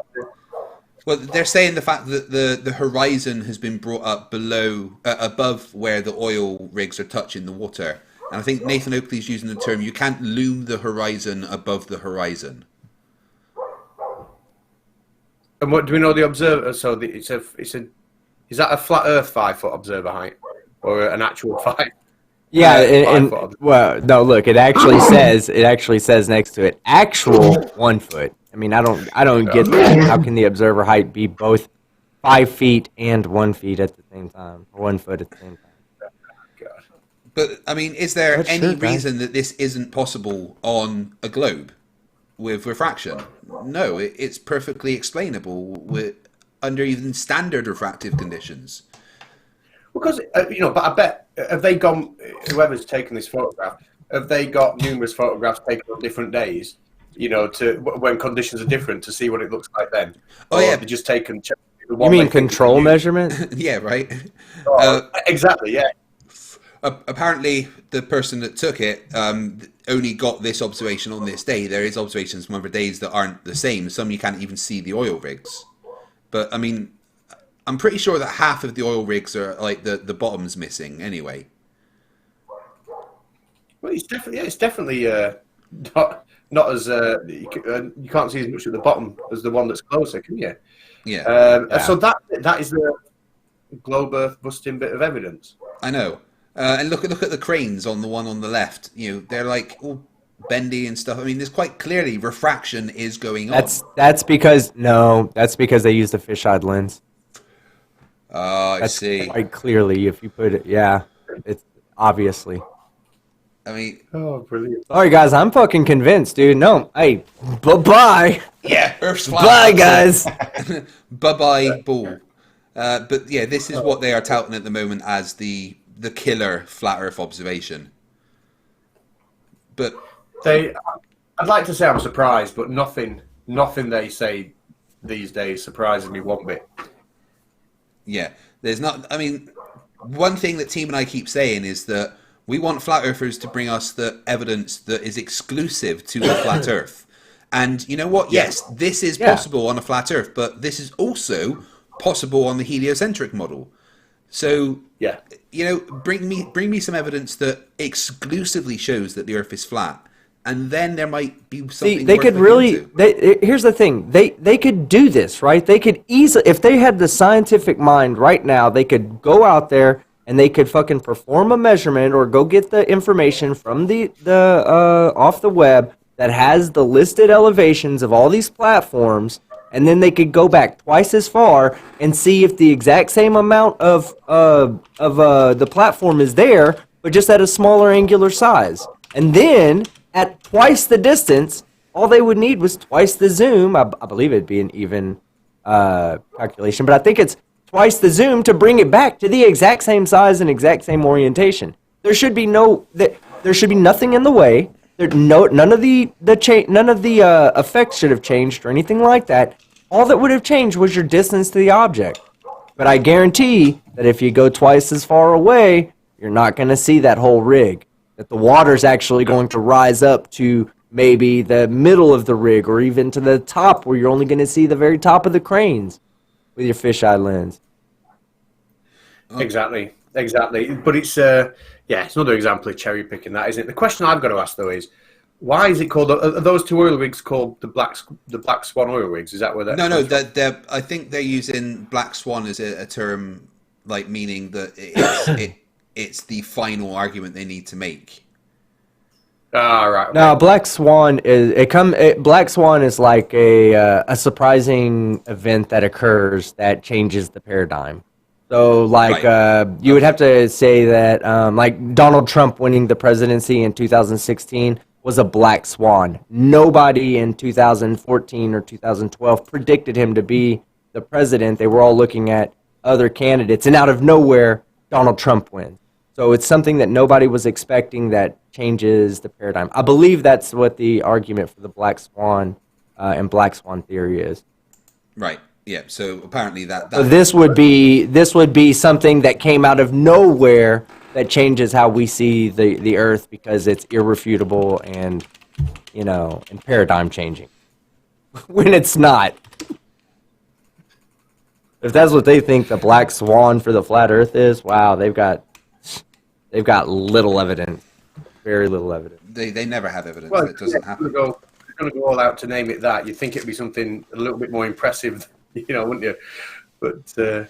Well, they're saying the fact that the horizon has been brought up above where the oil rigs are touching the water. And I think Nathan Oakley's using the term, you can't loom the horizon above the horizon. And what do we know the observer? So is that a flat Earth 5-foot observer height or an actual 5? Yeah, well, no, look, it actually says next to it, actual 1 foot. I mean, I don't get that. How can the observer height be both 5 feet and 1 feet at the same time, or 1 foot at the same time? But, I mean, is there any reason that this isn't possible on a globe with refraction? No, it's perfectly explainable under even standard refractive conditions. Because, but I bet, have they gone, whoever's taken this photograph, have they got numerous photographs taken on different days, to when conditions are different to see what it looks like then? Oh, yeah. They've just taken... You mean control measurement? Yeah, right. Exactly, yeah. Apparently, the person that took it only got this observation on this day. There is observations from other days that aren't the same. Some you can't even see the oil rigs. But, I mean, I'm pretty sure that half of the oil rigs are, the bottom's missing anyway. Well, it's definitely not as... you can't see as much at the bottom as the one that's closer, can you? Yeah. So that is the globe Earth busting bit of evidence. I know. And look at the cranes on the one on the left. They're all bendy and stuff. I mean, there's quite clearly refraction is going on. That's because they used a fisheye lens. Oh, I see. Quite clearly, if you put it, it's obviously. I mean, oh, brilliant. All right, guys, I'm fucking convinced, dude. No, hey, bye-bye. Yeah, Earth's flat. Bye, guys. Bye-bye, ball. But yeah, this is what they are touting at the moment as the killer flat Earth observation. But I'd like to say I'm surprised, but nothing they say these days surprises me one bit. Yeah, there's not. I mean, one thing that Team and I keep saying is that we want flat earthers to bring us the evidence that is exclusive to the flat Earth. And you know what? Yes, this is possible on a flat Earth, but this is also possible on the heliocentric model. So, bring me some evidence that exclusively shows that the Earth is flat, and then there might be something. See, they could really. Here's the thing: they could do this, right? They could easily, if they had the scientific mind right now, they could go out there and they could fucking perform a measurement or go get the information from the off the web that has the listed elevations of all these platforms. And then they could go back twice as far and see if the exact same amount of the platform is there, but just at a smaller angular size. And then at twice the distance, all they would need was twice the zoom. I believe it'd be an even calculation, but I think it's twice the zoom to bring it back to the exact same size and exact same orientation. There should be nothing in the way. None of the effects should have changed or anything like that. All that would have changed was your distance to the object. But I guarantee that if you go twice as far away, you're not going to see that whole rig. That the water's actually going to rise up to maybe the middle of the rig, or even to the top where you're only going to see the very top of the cranes with your fisheye lens. Exactly. But it's it's another example of cherry picking, that, isn't it? The question I've got to ask though is, why is it called? Are those two oil rigs called the Black Swan oil rigs? Is that where that? No. I think they're using Black Swan as a term, like meaning that it's the final argument they need to make. Ah, right. Okay. No, Black Swan Black Swan is like a surprising event that occurs that changes the paradigm. So, like, you would have to say that, like, Donald Trump winning the presidency in 2016 was a black swan. Nobody in 2014 or 2012 predicted him to be the president. They were all looking at other candidates, and out of nowhere, Donald Trump wins. So it's something that nobody was expecting that changes the paradigm. I believe that's what the argument for the black swan and black swan theory is. Right. Yeah. So apparently So this would be something that came out of nowhere that changes how we see the Earth, because it's irrefutable and, and paradigm changing. When it's not. If that's what they think the black swan for the flat Earth is, wow, they've got little evidence, very little evidence. They never have evidence. Well, It doesn't happen. You're going to go all out to name it that. You'd think it'd be something a little bit more impressive, wouldn't you? But they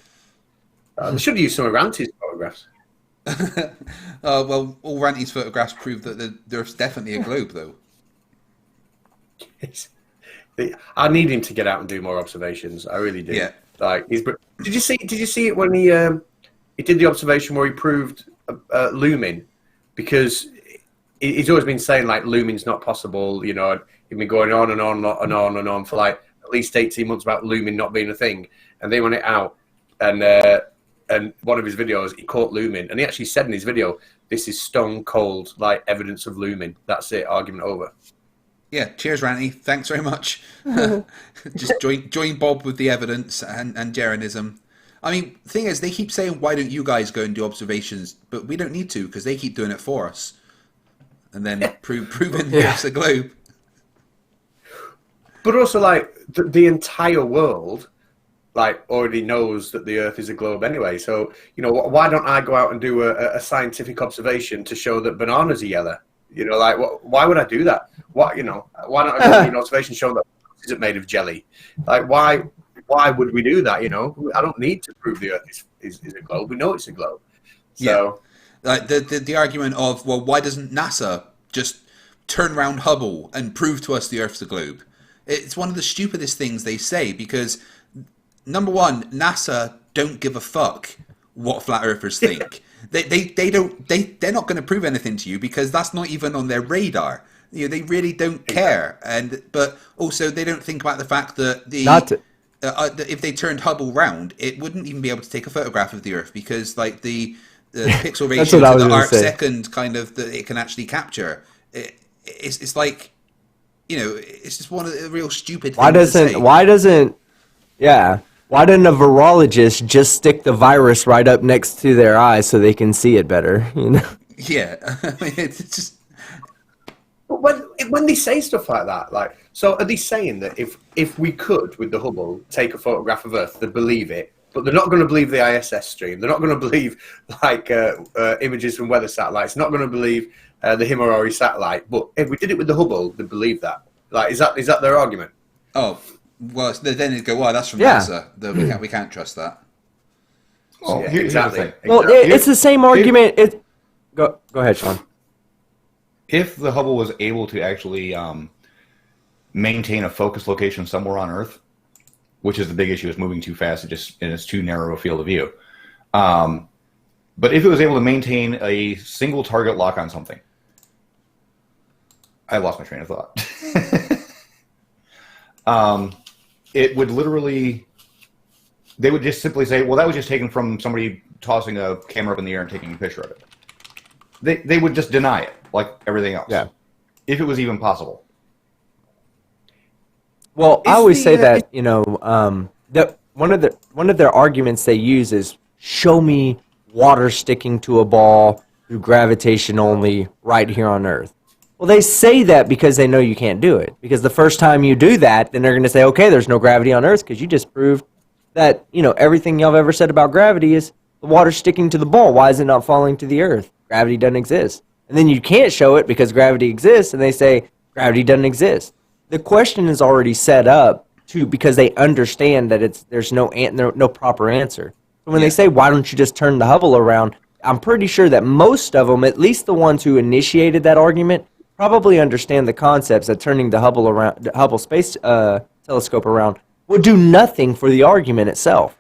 should have used some of Ranty's photographs. Well, all Ranty's photographs prove that there's definitely a globe, though. I need him to get out and do more observations. I really do. Yeah. Like, did you see it when he did the observation where he proved looming? Because he's always been saying, like, looming's not possible. He'd been going on and on and on and on for like at least 18 months about looming not being a thing. And they went it out, and one of his videos, he caught looming, and he actually said in his video, "This is stone cold, like, evidence of looming. That's it. Argument over." Yeah. Cheers, Ranty. Thanks very much. Just join Bob with the evidence and Jerenism. I mean, the thing is, they keep saying, "Why don't you guys go and do observations?" But we don't need to, because they keep doing it for us, and then proving it's a globe. But also, like, the entire world, like, already knows that the Earth is a globe anyway. So, why don't I go out and do a scientific observation to show that bananas are yellow? Like, why would I do that? Why not I do an observation showing that is it made of jelly? Like, why would we do that? I don't need to prove the Earth is a globe. We know it's a globe. So, like the argument of, well, why doesn't NASA just turn around Hubble and prove to us the Earth's a globe? It's one of the stupidest things they say, because number one, NASA don't give a fuck what flat earthers think. They're not going to prove anything to you, because that's not even on their radar. They really don't care. But also they don't think about the fact that if they turned Hubble round, it wouldn't even be able to take a photograph of the Earth, because like the pixel ratio to the arc second kind of that it can actually capture, it's like, it's just one of the real stupid things. Why doesn't a virologist just stick the virus right up next to their eye so they can see it better? Yeah, I mean, it's just. But when they say stuff like that, like, so are they saying that if we could, with the Hubble, take a photograph of Earth, they'd believe it, but they're not going to believe the ISS stream, they're not going to believe like images from weather satellites, not going to believe the Himawari satellite, but if we did it with the Hubble, they'd believe that? Like, is that their argument? Oh, well, then they'd go, "Well, that's from NASA. We can't trust that." Oh, yeah, exactly. Well, it's the same argument. Go ahead, Sean. If the Hubble was able to actually maintain a focus location somewhere on Earth, which is the big issue, is moving too fast, and it's too narrow a field of view. But if it was able to maintain a single target lock on something, I lost my train of thought. It would literally, they would just simply say, well, that was just taken from somebody tossing a camera up in the air and taking a picture of it. They would just deny it, like everything else. Yeah. If it was even possible. Well, I always say that, that one of their arguments they use is, show me water sticking to a ball through gravitation only right here on Earth. Well, they say that because they know you can't do it. Because the first time you do that, then they're going to say, okay, there's no gravity on Earth because you just proved that, everything y'all have ever said about gravity is the water's sticking to the ball. Why is it not falling to the Earth? Gravity doesn't exist. And then you can't show it because gravity exists, and they say gravity doesn't exist. The question is already set up because they understand that there's no proper answer. So when they say, why don't you just turn the Hubble around, I'm pretty sure that most of them, at least the ones who initiated that argument, probably understand the concepts that turning the Hubble Space Telescope around would do nothing for the argument itself.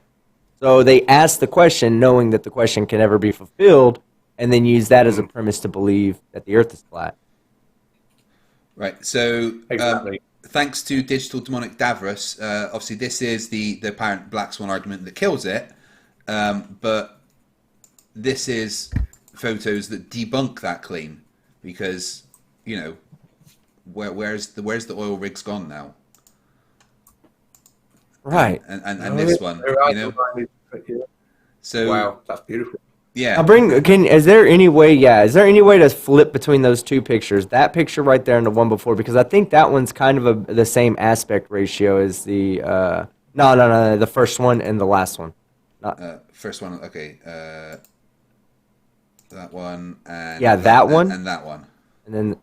So they ask the question knowing that the question can never be fulfilled, and then use that as a premise to believe that the Earth is flat. Right. So Exactly. thanks to Digital Demonic Davros, obviously this is the apparent Black Swan argument that kills it, but this is photos that debunk that claim because, where's the oil rigs gone now? Right. And this one, So wow, that's beautiful. yeah. Is there any way to flip between those two pictures? That picture right there and the one before, because I think that one's kind of the same aspect ratio as the no, the first one and the last one. First one, okay. That one and that one and that one. And then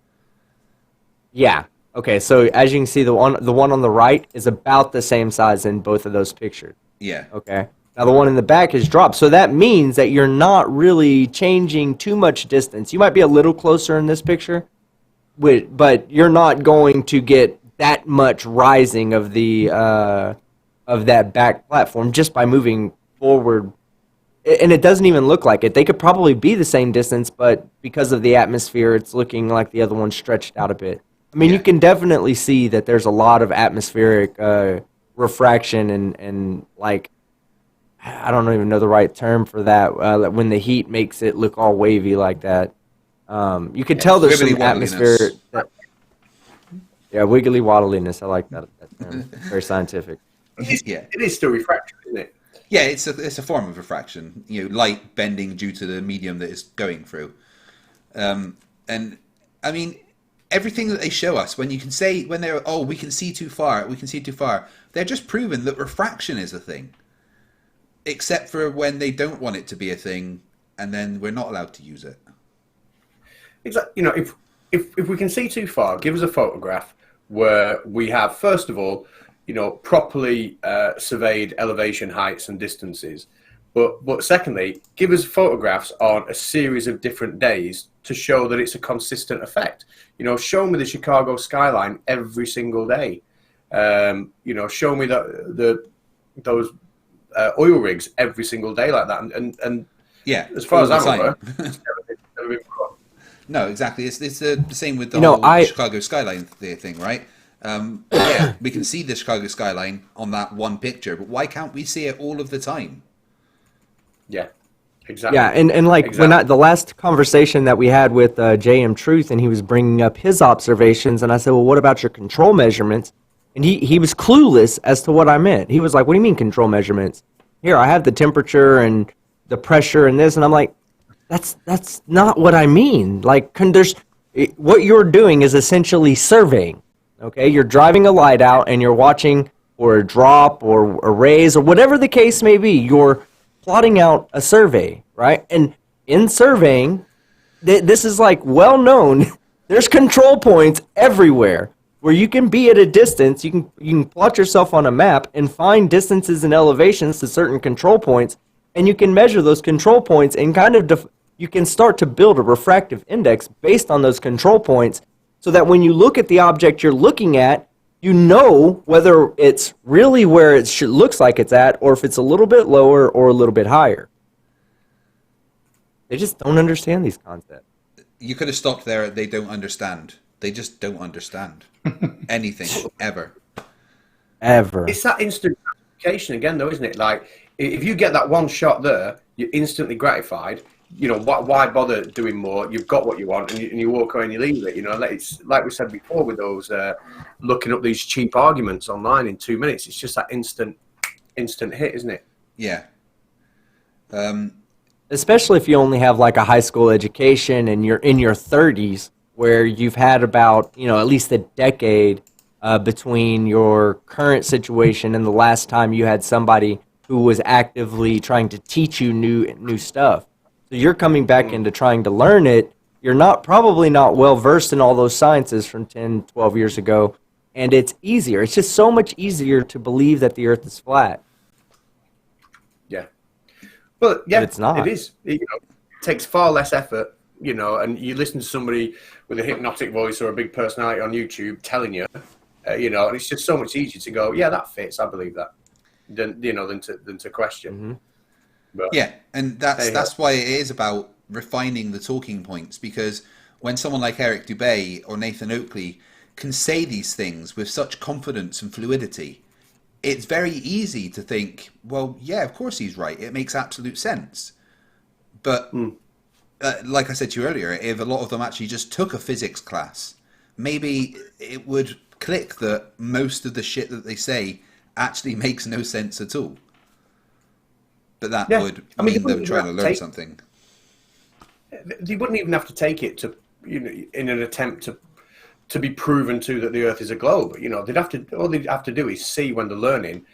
okay, so as you can see, the one on the right is about the same size in both of those pictures. Yeah. Okay. Now the one in the back has dropped, so that means that you're not really changing too much distance. You might be a little closer in this picture, but you're not going to get that much rising of of that back platform just by moving forward. And it doesn't even look like it. They could probably be the same distance, but because of the atmosphere, it's looking like the other one stretched out a bit. I mean, you can definitely see that there's a lot of atmospheric refraction and like, I don't even know the right term for that, when the heat makes it look all wavy like that. You could tell there's some atmosphere. Wiggly waddliness. I like that term. It's very scientific. It is still refraction, isn't it? Yeah, it's a form of refraction. Light bending due to the medium that it's going through. And I mean, everything that they show us, when they're we can see too far, they're just proving that refraction is a thing. Except for when they don't want it to be a thing, and then we're not allowed to use it. Exactly. If we can see too far, give us a photograph where we have, first of all, properly surveyed elevation heights and distances. But secondly, give us photographs on a series of different days to show that it's a consistent effect. Show me the Chicago skyline every single day. Show me those oil rigs every single day like that. And yeah, as far as I'm aware, it's never been brought. No, exactly. It's the same with the whole Chicago skyline thing, right? We can see the Chicago skyline on that one picture, but why can't we see it all of the time? Yeah, exactly. Yeah, and like exactly. The last conversation that we had with JM Truth, and he was bringing up his observations, and I said, well, what about your control measurements? And he was clueless as to what I meant. He was like, what do you mean control measurements? Here, I have the temperature and the pressure and this, and I'm like, that's not what I mean. Like, what you're doing is essentially surveying. Okay, you're driving a light out and you're watching for a drop or a raise or whatever the case may be. You're plotting out a survey, right? And in surveying, this is like well known. There's control points everywhere where you can be at a distance. You can plot yourself on a map and find distances and elevations to certain control points, and you can measure those control points and kind of you can start to build a refractive index based on those control points, so that when you look at the object you're looking at, you know whether it's really where it looks like it's at, or if it's a little bit lower or a little bit higher. They just don't understand these concepts. You could have stopped there at they don't understand. They just don't understand anything, ever. Ever. It's that instant gratification again, though, isn't it? Like, if you get that one shot there, you're instantly gratified. Why bother doing more? You've got what you want, and you walk away and you leave it. It's like we said before with those looking up these cheap arguments online in 2 minutes. It's just that instant hit, isn't it? Yeah. Especially if you only have like a high school education and you're in your 30s, where you've had about, at least a decade between your current situation and the last time you had somebody who was actively trying to teach you new stuff. So you're coming back into trying to learn it. You're probably not well versed in all those sciences from 10, 12 years ago, and it's easier. It's just so much easier to believe that the Earth is flat. Yeah. But yeah, but it's not. It is. It takes far less effort, and you listen to somebody with a hypnotic voice or a big personality on YouTube telling you, and it's just so much easier to go, yeah, that fits. I believe that. Than to question. Mm-hmm. But yeah, and that's why it is about refining the talking points, because when someone like Eric Dubay or Nathan Oakley can say these things with such confidence and fluidity, it's very easy to think, well, yeah, of course he's right. It makes absolute sense. But like I said to you earlier, if a lot of them actually just took a physics class, maybe it would click that most of the shit that they say actually makes no sense at all. But that would mean they were trying to learn something. They wouldn't even have to take it to, in an attempt to be proven to that the Earth is a globe. All they'd have to do is see, when they're learning,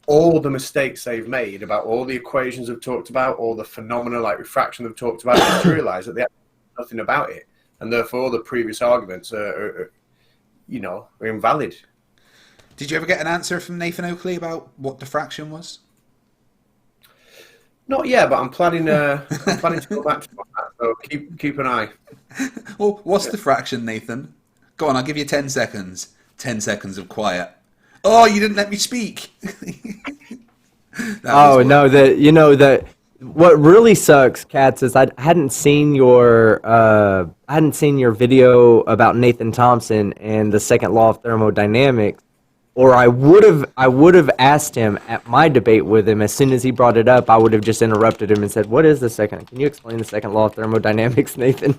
all the mistakes they've made about all the equations they've talked about, all the phenomena like refraction they've talked about, and to realise that they have nothing about it, and therefore all the previous arguments are invalid. Did you ever get an answer from Nathan Oakley about what diffraction was? Not yet, but I'm planning to go back to that. So keep an eye. Well, what's diffraction, Nathan? Go on, I'll give you 10 seconds. 10 seconds of quiet. Oh, you didn't let me speak. What really sucks, Catz, is I hadn't seen your video about Nathan Thompson and the second law of thermodynamics. Or I would have asked him at my debate with him. As soon as he brought it up, I would have just interrupted him and said, "What is the second? Can you explain the second law of thermodynamics, Nathan?"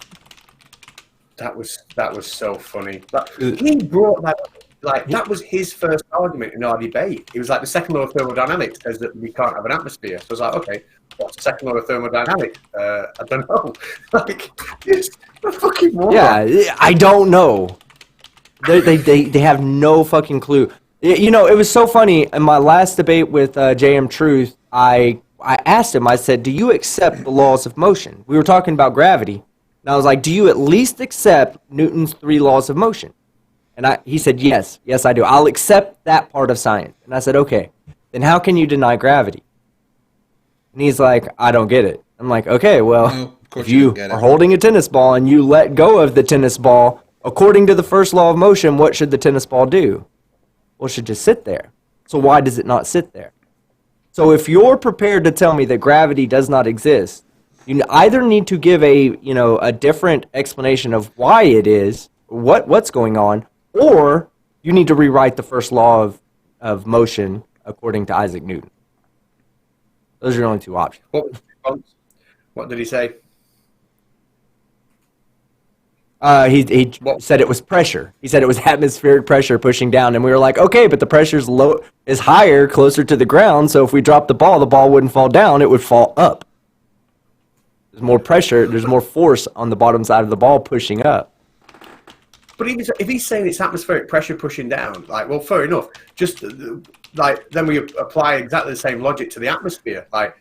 That was so funny. He brought that up. Like, that was his first argument in our debate. He was like, the second law of thermodynamics says that we can't have an atmosphere. So I was like, okay, what's the second law of thermodynamics? I don't know. Like, it's a fucking moron. Yeah, I don't know. They have no fucking clue. It was so funny. In my last debate with JM Truth, I asked him, I said, do you accept the laws of motion? We were talking about gravity. And I was like, do you at least accept Newton's 3 laws of motion? And he said, yes, I do. I'll accept that part of science. And I said, okay, then how can you deny gravity? And he's like, I don't get it. I'm like, okay, well, if you are holding a tennis ball and you let go of the tennis ball, according to the first law of motion, what should the tennis ball do? Well, it should just sit there. So why does it not sit there? So if you're prepared to tell me that gravity does not exist, you either need to give a different explanation of why it is, what's going on, or you need to rewrite the first law of motion according to Isaac Newton. Those are your only 2 options. What did he say? He said it was pressure. He said it was atmospheric pressure pushing down, and we were like, okay, but the pressure's is higher, closer to the ground, so if we drop the ball wouldn't fall down, it would fall up. There's more pressure, there's more force on the bottom side of the ball pushing up. But if he's saying it's atmospheric pressure pushing down, like, well, fair enough. Just like, then we apply exactly the same logic to the atmosphere. Like,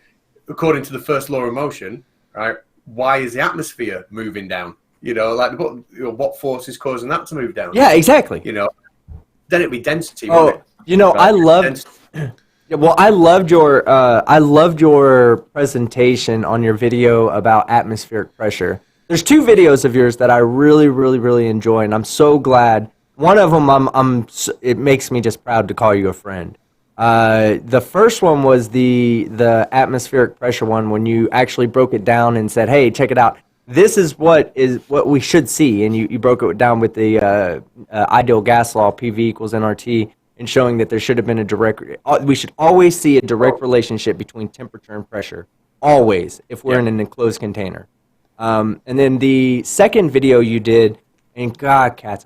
according to the first law of motion, right? Why is the atmosphere moving down? What force is causing that to move down? Yeah, exactly. Then it'd be density. Oh, I loved your presentation on your video about atmospheric pressure. There's 2 videos of yours that I really, really, really enjoy, and I'm so glad. One of them, it makes me just proud to call you a friend. The first one was the atmospheric pressure one, when you actually broke it down and said, "Hey, check it out. This is what we should see," and you broke it down with the ideal gas law, PV equals nRT, and showing that there should have been we should always see a direct relationship between temperature and pressure, always, if we're in an enclosed container. And then the second video you did, and God, Catz,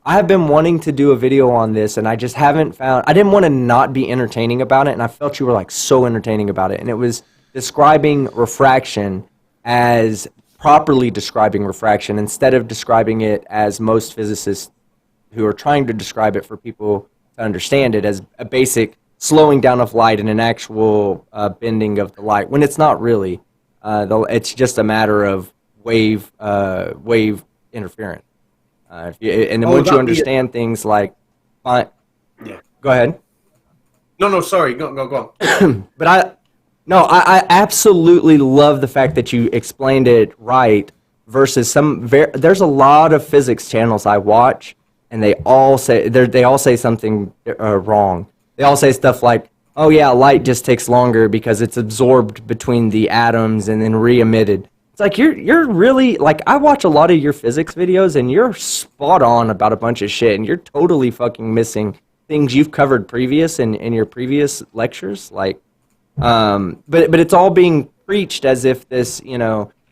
I have been wanting to do a video on this, and I just haven't found, I didn't want to not be entertaining about it, and I felt you were like so entertaining about it, and it was describing refraction as properly describing refraction instead of describing it as most physicists who are trying to describe it for people to understand it as a basic slowing down of light and an actual bending of the light, when it's not really. It's just a matter of wave interference. And then once you understand things like, yeah. Go ahead. No, sorry, go on. But I absolutely love the fact that you explained it right versus there's a lot of physics channels I watch, and they all say something wrong. They all say stuff like, oh yeah, light just takes longer because it's absorbed between the atoms and then re-emitted. It's like you're really, like, I watch a lot of your physics videos and you're spot on about a bunch of shit, and you're totally fucking missing things you've covered in your previous lectures. Like, but it's all being preached as if this,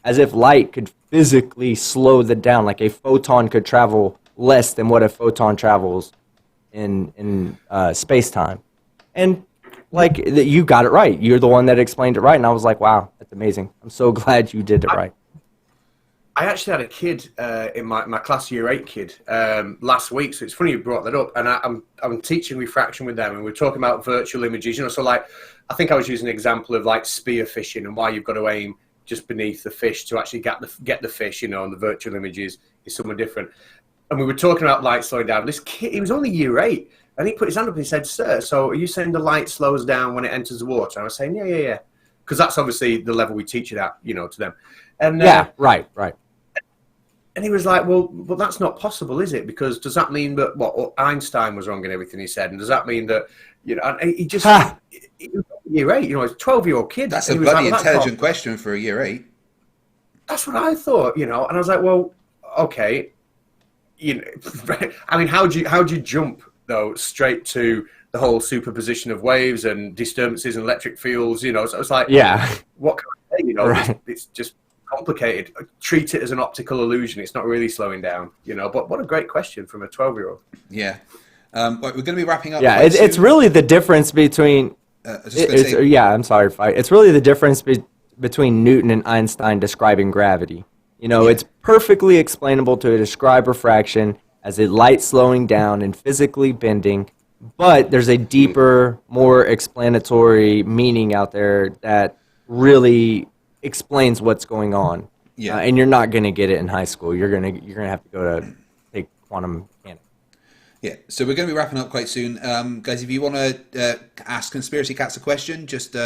as if light could physically slow down, like a photon could travel less than what a photon travels in space-time. And like, you got it right. You're the one that explained it right, and I was like, wow, that's amazing. I'm so glad you did it right. I actually had a kid in my class, year 8 kid, last week. So it's funny you brought that up. And I'm teaching refraction with them, and we're talking about virtual images. So like, I think I was using an example of like spear fishing and why you've got to aim just beneath the fish to actually get the fish. And the virtual images is somewhere different. And we were talking about light slowing down. This kid, he was only year 8, and he put his hand up and he said, "Sir, so are you saying the light slows down when it enters the water?" And I was saying, yeah. Because that's obviously the level we teach it at, to them. And yeah, right. And he was like, well, that's not possible, is it? Because does that mean that Einstein was wrong in everything he said? And does that mean that, and he just, he was year 8, he's a 12-year-old kid. That's a bloody intelligent question for a year 8. That's what I thought, and I was like, well, okay. I mean, how do you jump, though, straight to the whole superposition of waves and disturbances and electric fields, so it's like, yeah, what can I say, right. It's just complicated. Treat it as an optical illusion. It's not really slowing down, but what a great question from a 12-year-old. Yeah. We're going to be wrapping up. Yeah, it's really the difference between, I'm sorry, it's really the difference between Newton and Einstein describing gravity. It's perfectly explainable to describe refraction as a light slowing down and physically bending, but there's a deeper, more explanatory meaning out there that really explains what's going on. Yeah. And you're not going to get it in high school. You're going to have to go to take quantum mechanics. Yeah, so we're going to be wrapping up quite soon. Guys, if you want to ask Conspiracy Catz a question, just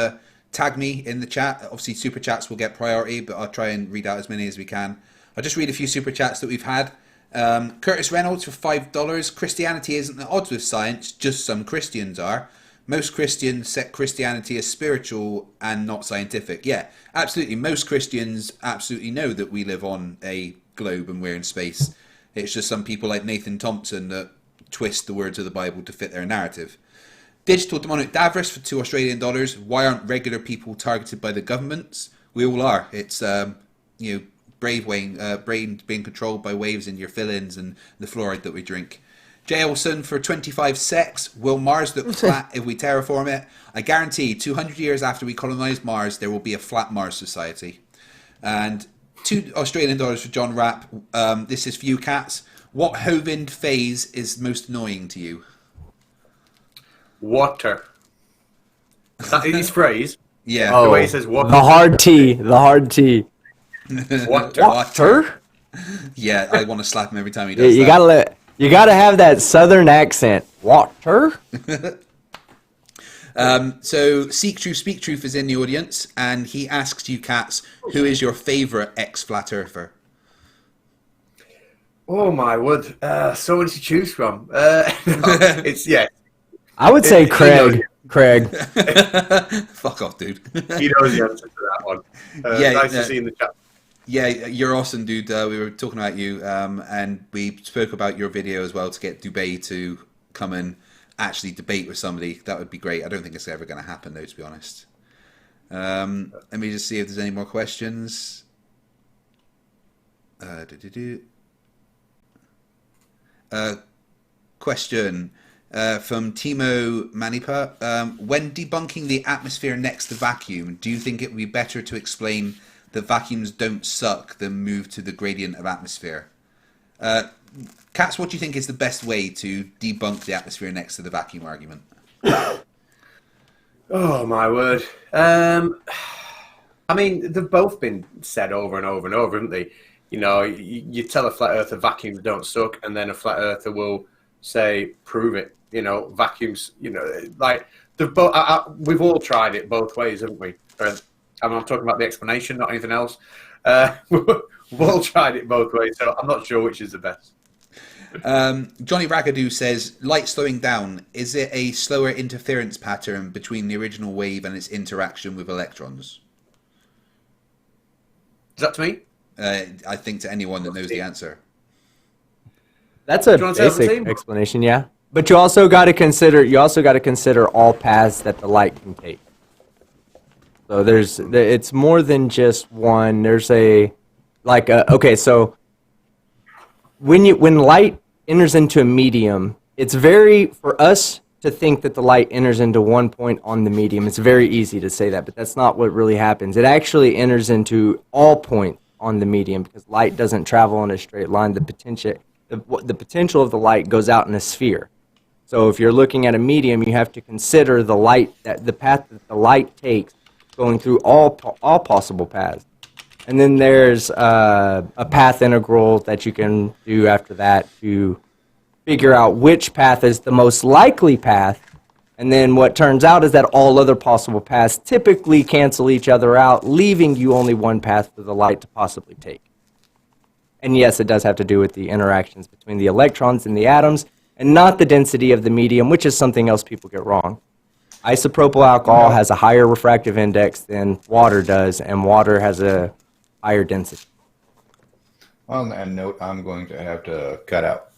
tag me in the chat. Obviously, super chats will get priority, but I'll try and read out as many as we can. I'll just read a few super chats that we've had. Curtis Reynolds for $5. Christianity isn't at odds with science, just some Christians are. Most Christians set Christianity as spiritual and not scientific. Yeah, absolutely. Most Christians absolutely know that we live on a globe and we're in space. It's just some people like Nathan Thompson that twist the words of the Bible to fit their narrative. Digital Demonic Davros for $2 Australian. Why aren't regular people targeted by the governments? We all are. It's brain being controlled by waves in your fill-ins and the fluoride that we drink. Jay Olson for 25 secs. Will Mars look flat if we terraform it? I guarantee 200 years after we colonize Mars, there will be a flat Mars society. And $2 Australian for John Rapp. This is for you, Catz. What Hovind phase is most annoying to you? Water. That is his phrase. Yeah. Oh, the way he says water. The hard T. Water. Yeah, I want to slap him every time he does that. You gotta have that southern accent. Water. So Seek Truth, Speak Truth is in the audience, and he asks you, Catz, who is your favourite ex-flat earther? Oh my word! So many to choose from. It's I would say Craig. Craig. Fuck off, dude. He knows the answer to that one. Nice to see you in the chat. Yeah, you're awesome, dude. We were talking about you, and we spoke about your video as well to get Dubay to come and actually debate with somebody. That would be great. I don't think it's ever going to happen, though, to be honest. Let me just see if there's any more questions. Question from Timo Manipa. When debunking the atmosphere next to vacuum, do you think it would be better to explain that vacuums don't suck, then move to the gradient of atmosphere. Catz, what do you think is the best way to debunk the atmosphere next to the vacuum argument? Oh my word! I mean, they've both been said over and over and over, haven't they? You know, you tell a flat earther vacuums don't suck, and then a flat earther will say, "Prove it." You know, vacuums. You know, like we've all tried it both ways, haven't we? I'm talking about the explanation, not anything else. We've all tried it both ways, so I'm not sure which is the best. Johnny Ragadoo says, light slowing down, is it a slower interference pattern between the original wave and its interaction with electrons? Is that to me? I think to anyone that knows the answer. That's a basic explanation, yeah. But you also got to consider all paths that the light can take. So it's more than just one. There's okay, so when light enters into a medium, it's for us to think that the light enters into one point on the medium. It's very easy to say that, but that's not what really happens. It actually enters into all points on the medium because light doesn't travel in a straight line. The potential of the light goes out in a sphere. So if you're looking at a medium, you have to consider the path that the light takes going through all possible paths. And then there's a path integral that you can do after that to figure out which path is the most likely path. And then what turns out is that all other possible paths typically cancel each other out, leaving you only one path for the light to possibly take. And yes, it does have to do with the interactions between the electrons and the atoms, and not the density of the medium, which is something else people get wrong. Isopropyl alcohol has a higher refractive index than water does, and water has a higher density. On that note, I'm going to have to cut out.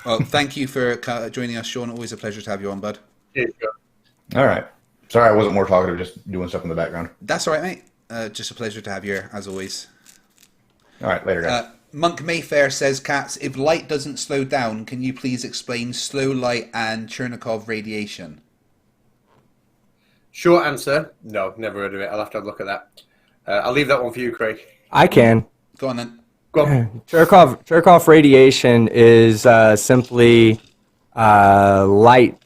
Well, thank you for joining us, Sean. Always a pleasure to have you on, bud. Yeah, sure. All right. Sorry I wasn't more talkative, just doing stuff in the background. That's all right, mate. Just a pleasure to have you here, as always. All right, later, guys. Monk Mayfair says, Catz, if light doesn't slow down, can you please explain slow light and Cherenkov radiation? Short answer, no, never heard of it. I'll have to have a look at that. I'll leave that one for you, Craig. I can. Go on then. Go on. Cherenkov radiation is simply light.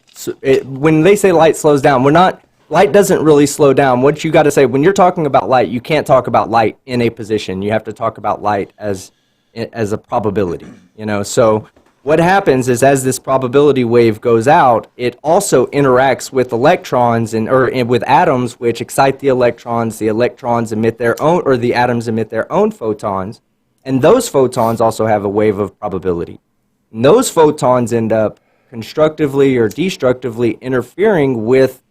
When they say light slows down, light doesn't really slow down. What you got to say, when you're talking about light, you can't talk about light in a position. You have to talk about light as a probability. So what happens is as this probability wave goes out, it also interacts with electrons and with atoms, which excite the electrons. The electrons emit their own, or the atoms emit their own photons, and those photons also have a wave of probability. And those photons end up constructively or destructively interfering with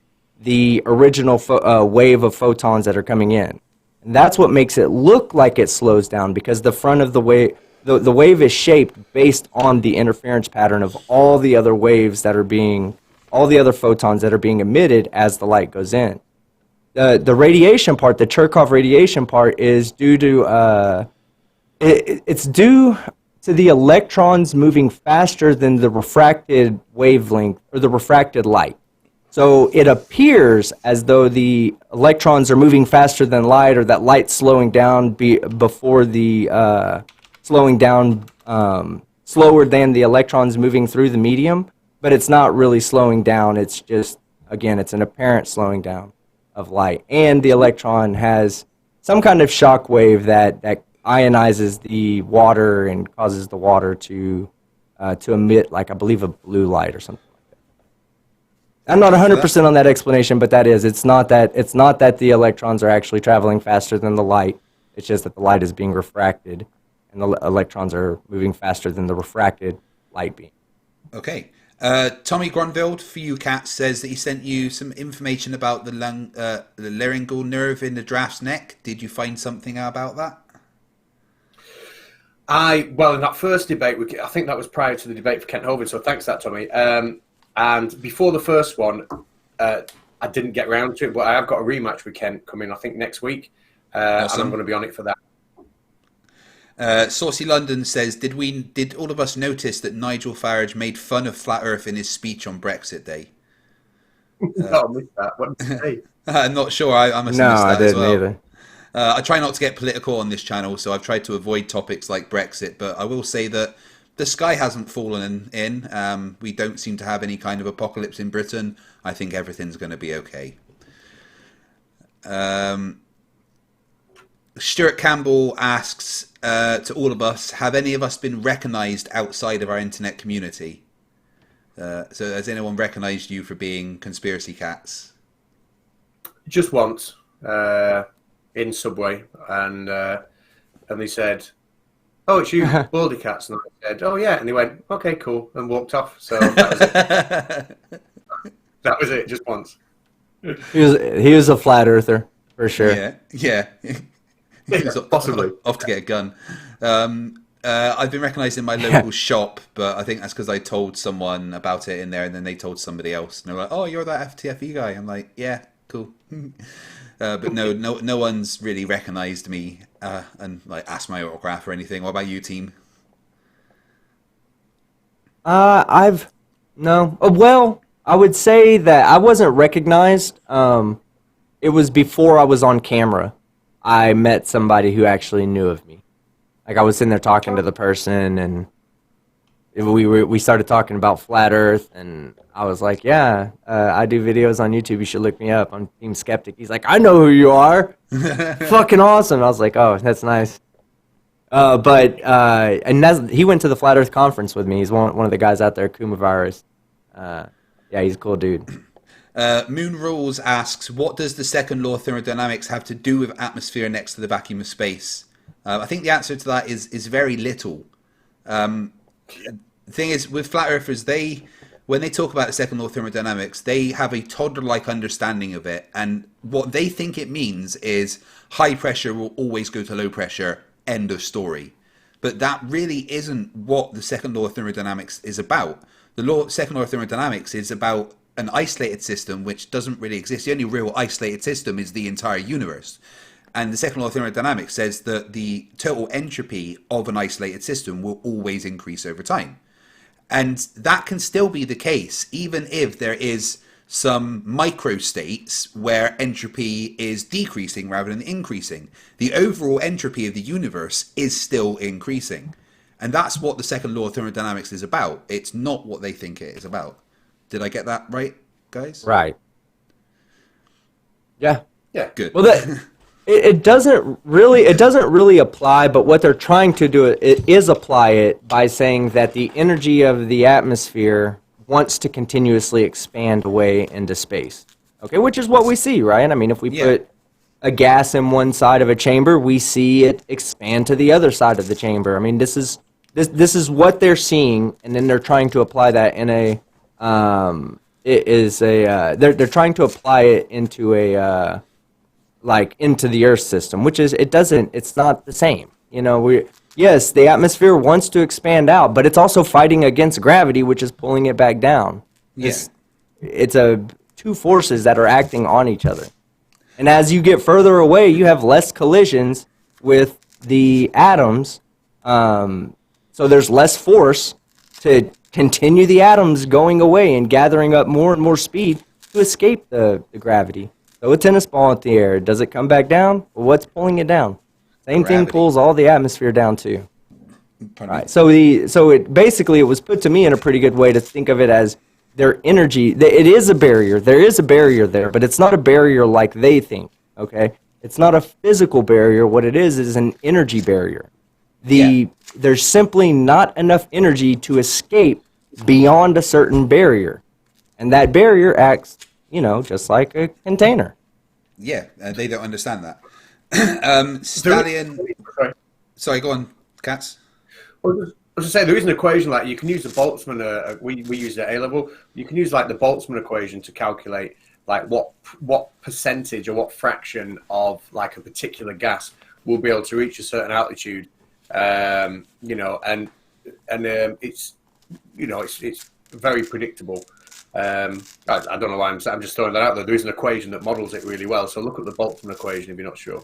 the original wave of photons that are coming in. And that's what makes it look like it slows down, because the front of the wave, the wave is shaped based on the interference pattern of all the other waves all the other photons that are being emitted as the light goes in. The radiation part, the Cherenkov radiation part, is due to it's due to the electrons moving faster than the refracted wavelength or the refracted light. So it appears as though the electrons are moving faster than light, or that light's slowing down before the slowing down slower than the electrons moving through the medium, but it's not really slowing down. It's just, again, it's an apparent slowing down of light. And the electron has some kind of shock wave that ionizes the water and causes the water to emit, like, I believe, a blue light or something. I'm not 100% on that explanation, but that is. It's not that the electrons are actually traveling faster than the light. It's just that the light is being refracted, and the electrons are moving faster than the refracted light beam. Okay. Tommy Grunveld, for you, Catz, says that he sent you some information about the laryngeal nerve in the giraffe's neck. Did you find something about that? Well, in that first debate, I think that was prior to the debate for Kent Hovind, so thanks for that, Tommy. And before the first one, I didn't get around to it, but I have got a rematch with Kent coming, I think, next week. Awesome. And I'm going to be on it for that. Saucy London says, did all of us notice that Nigel Farage made fun of Flat Earth in his speech on Brexit Day? No, I missed that. What did he say? I'm not sure. I must have No, missed that I didn't as well. either. I try not to get political on this channel, so I've tried to avoid topics like Brexit, but I will say that the sky hasn't fallen in. We don't seem to have any kind of apocalypse in Britain. I think everything's going to be okay. Stuart Campbell asks to all of us, have any of us been recognised outside of our internet community? So has anyone recognised you for being conspiracy cats? Just once in Subway, and they said, "Oh, it's you, Baldy Catz," and I said, "Oh yeah," and they went, "Okay, cool," and walked off. So that was it. That was it, just once. He was a flat earther for sure. Yeah. Possibly off to get a gun. I've been recognised in my local shop, but I think that's because I told someone about it in there, and then they told somebody else, and they're like, "Oh, you're that FTFE guy." I'm like, "Yeah, cool." But no one's really recognised me and like asked my autograph or anything. What about you, team? No. Well, I would say that I wasn't recognized. It was before I was on camera. I met somebody who actually knew of me. Like I was sitting there talking to the person, and we started talking about flat Earth, and I was like, "Yeah, I do videos on YouTube. You should look me up. I'm Team Skeptic." He's like, "I know who you are." Fucking awesome. I was like, "Oh, that's nice." He went to the Flat Earth conference with me. He's one of the guys out there, Kumavirus. Yeah, he's a cool dude. Moon Rules asks, what does the second law of thermodynamics have to do with atmosphere next to the vacuum of space? I think the answer to that is very little. The thing is, with flat earthers, when they talk about the second law of thermodynamics, they have a toddler-like understanding of it, and what they think it means is high pressure will always go to low pressure, end of story. But that really isn't what the second law of thermodynamics is about. The second law of thermodynamics is about an isolated system which doesn't really exist. The only real isolated system is the entire universe. And the second law of thermodynamics says that the total entropy of an isolated system will always increase over time. And that can still be the case, even if there is some microstates where entropy is decreasing rather than increasing. The overall entropy of the universe is still increasing. And that's what the second law of thermodynamics is about. It's not what they think it is about. Did I get that right, guys? Right. Yeah. Yeah. Good. Well, it doesn't really apply, but what they're trying to do is apply it by saying that the energy of the atmosphere wants to continuously expand away into space. Okay, which is what we see, right? I mean, if we put a gas in one side of a chamber, we see it expand to the other side of the chamber. I mean, this is what they're seeing, and then they're trying to apply that in a they're trying to apply it into a into the Earth system, which is it's not the same. You know, yes, the atmosphere wants to expand out, but it's also fighting against gravity, which is pulling it back down. It's two forces that are acting on each other. And as you get further away, you have less collisions with the atoms, so there's less force to continue the atoms going away and gathering up more and more speed to escape the gravity. So a tennis ball in the air, does it come back down? Well, what's pulling it down? Same thing pulls all the atmosphere down too. Right. So it was put to me in a pretty good way to think of it as their energy. It is a barrier. There is a barrier there, but it's not a barrier like they think. Okay, it's not a physical barrier. What it is an energy barrier. There's simply not enough energy to escape beyond a certain barrier, and that barrier acts, just like a container. Yeah, they don't understand that. Stallion. Sorry, go on, Catz. Well, I was going to say, there is an equation like you can use the Boltzmann. We use it at A level. You can use like the Boltzmann equation to calculate like what percentage or what fraction of like a particular gas will be able to reach a certain altitude. And it's very predictable. I don't know why I'm just throwing that out there. There is an equation that models it really well. So look at the Boltzmann equation if you're not sure.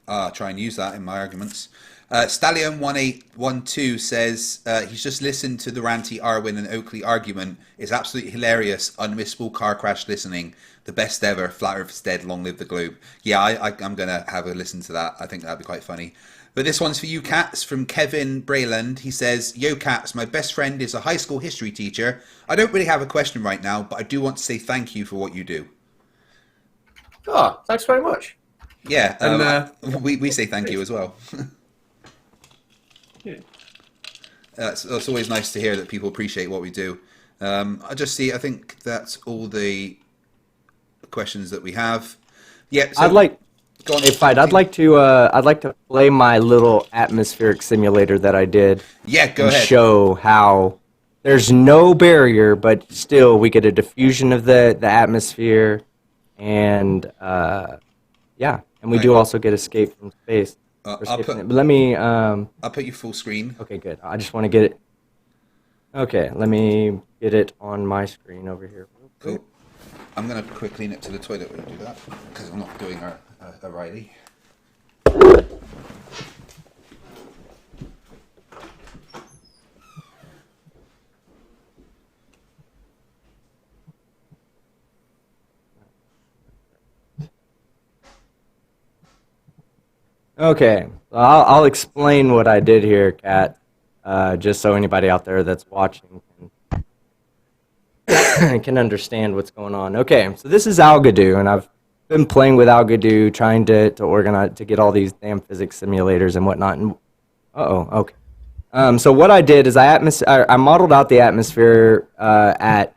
Try and use that in my arguments. Stallion1812 says he's just listened to the Ranty, Arwin, and Oakley argument. It's absolutely hilarious, unmissable car crash listening. The best ever. Flat Earth is dead. Long live the globe. Yeah, I'm going to have a listen to that. I think that'd be quite funny. But this one's for you, Catz, from Kevin Brayland. He says, Yo, Catz, my best friend is a high school history teacher. I don't really have a question right now, but I do want to say thank you for what you do. Oh, thanks very much. Yeah, and we say thank you as well. Yeah. It's always nice to hear that people appreciate what we do. I think that's all the questions that we have. Yeah, so I'd like to play my little atmospheric simulator that I did. Yeah, go ahead. Show how there's no barrier, but still we get a diffusion of the atmosphere, and we do also get escape from space. Let me. I'll put you full screen. Okay, good. I just want to get it. Okay, let me get it on my screen over here. Cool. I'm gonna quickly nip to the toilet when I do that because I'm not doing a Riley. Okay, I'll explain what I did here, Kat, just so anybody out there that's watching can understand what's going on. Okay, so this is Algodo, and I've been playing with Algodo, trying to organize, to get all these damn physics simulators and whatnot. And okay. So what I did is I modeled out the atmosphere at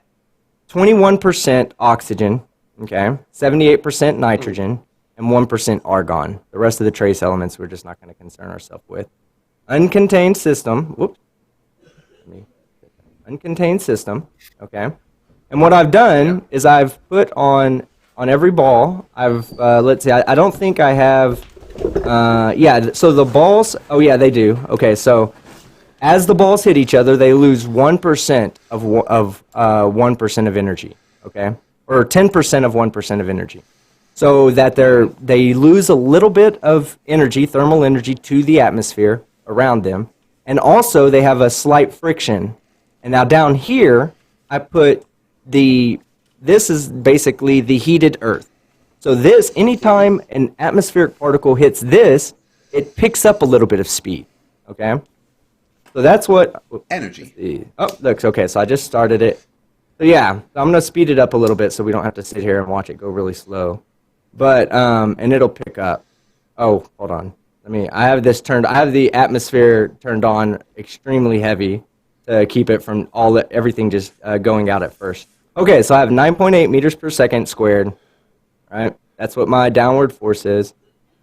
21% oxygen, okay, 78% nitrogen, and 1% argon. The rest of the trace elements we're just not going to concern ourselves with. Uncontained system. Whoops. Uncontained system. Okay. And what I've done is I've put on every ball. Let's see. I don't think I have. So the balls. Oh yeah, they do. Okay. So as the balls hit each other, they lose 1% of 1% of energy. Okay. Or 10% of 1% of energy. So that they lose a little bit of energy, thermal energy, to the atmosphere around them, and also they have a slight friction. And now down here, I put this is basically the heated Earth. So this, anytime an atmospheric particle hits this, it picks up a little bit of speed. Okay, so that's what energy. Oh, looks okay. So I just started it. So yeah, I'm gonna speed it up a little bit so we don't have to sit here and watch it go really slow. But and it'll pick up. Oh, hold on. I have the atmosphere turned on extremely heavy to keep it from everything just going out at first. Okay, so I have 9.8 meters per second squared. Right? That's what my downward force is.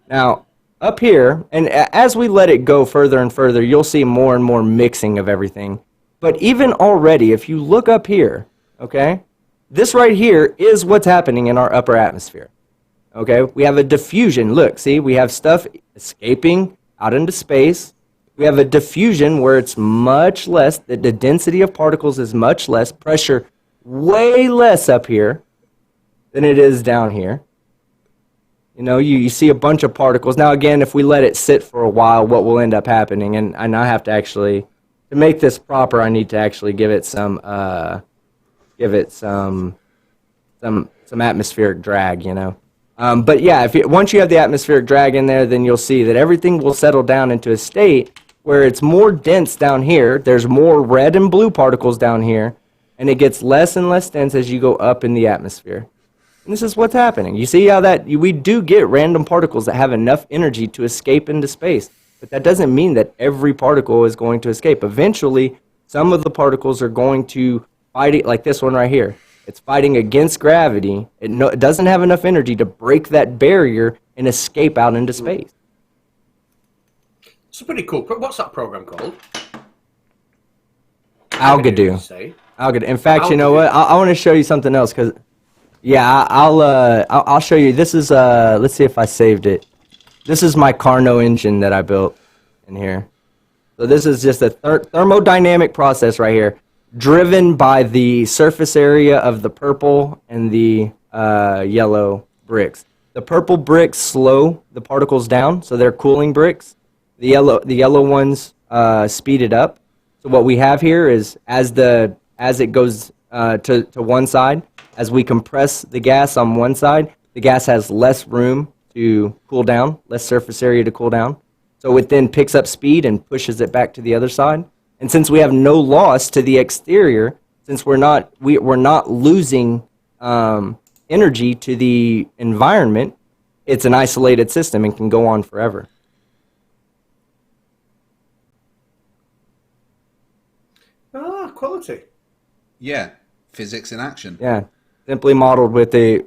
Now, up here, and as we let it go further and further, you'll see more and more mixing of everything. But even already, if you look up here, okay, this right here is what's happening in our upper atmosphere. Okay, we have a diffusion. Look, see, we have stuff escaping out into space. We have a diffusion where it's much less, the density of particles is much less, pressure way less up here than it is down here. You know, you see a bunch of particles. Now, again, if we let it sit for a while, what will end up happening, and I have to actually, to make this proper, I need to actually give it some atmospheric drag, you know. But yeah, once you have the atmospheric drag in there, then you'll see that everything will settle down into a state where it's more dense down here. There's more red and blue particles down here, and it gets less and less dense as you go up in the atmosphere. And this is what's happening. You see how we do get random particles that have enough energy to escape into space, but that doesn't mean that every particle is going to escape. Eventually, some of the particles are going to fight it, like this one right here. It's fighting against gravity. It doesn't have enough energy to break that barrier and escape out into space. It's pretty cool. What's that program called? Algodo. Algodo. In fact, you know what? I want to show you something else because, yeah, I'll show you. This is let's see if I saved it. This is my Carnot engine that I built in here. So this is just a thermodynamic process right here, driven by the surface area of the purple and the yellow bricks. The purple bricks slow the particles down, so they're cooling bricks. The yellow ones speed it up. So what we have here is as it goes to one side, as we compress the gas on one side, the gas has less room to cool down, less surface area to cool down. So it then picks up speed and pushes it back to the other side. And since we have no loss to the exterior, since we're not losing energy to the environment, it's an isolated system and can go on forever. Quality. Yeah, physics in action. Yeah, simply modeled with the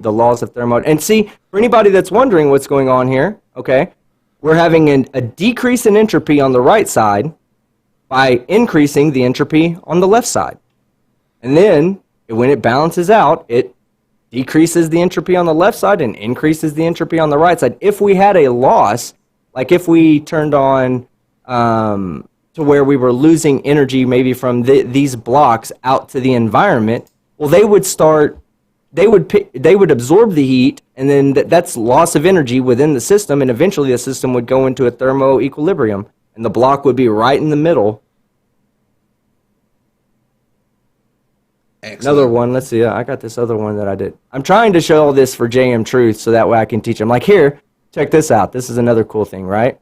laws of thermodynamics. And see, for anybody that's wondering what's going on here, okay, we're having a decrease in entropy on the right side by increasing the entropy on the left side. And then, when it balances out, it decreases the entropy on the left side and increases the entropy on the right side. If we had a loss, like if we turned on to where we were losing energy maybe from these blocks out to the environment, well, they would absorb the heat, and then that's loss of energy within the system, and eventually the system would go into a thermo equilibrium, and the block would be right in the middle. Excellent. Another one, let's see, I got this other one that I did. I'm trying to show all this for JM Truth so that way I can teach them. Like here, check this out. This is another cool thing, right?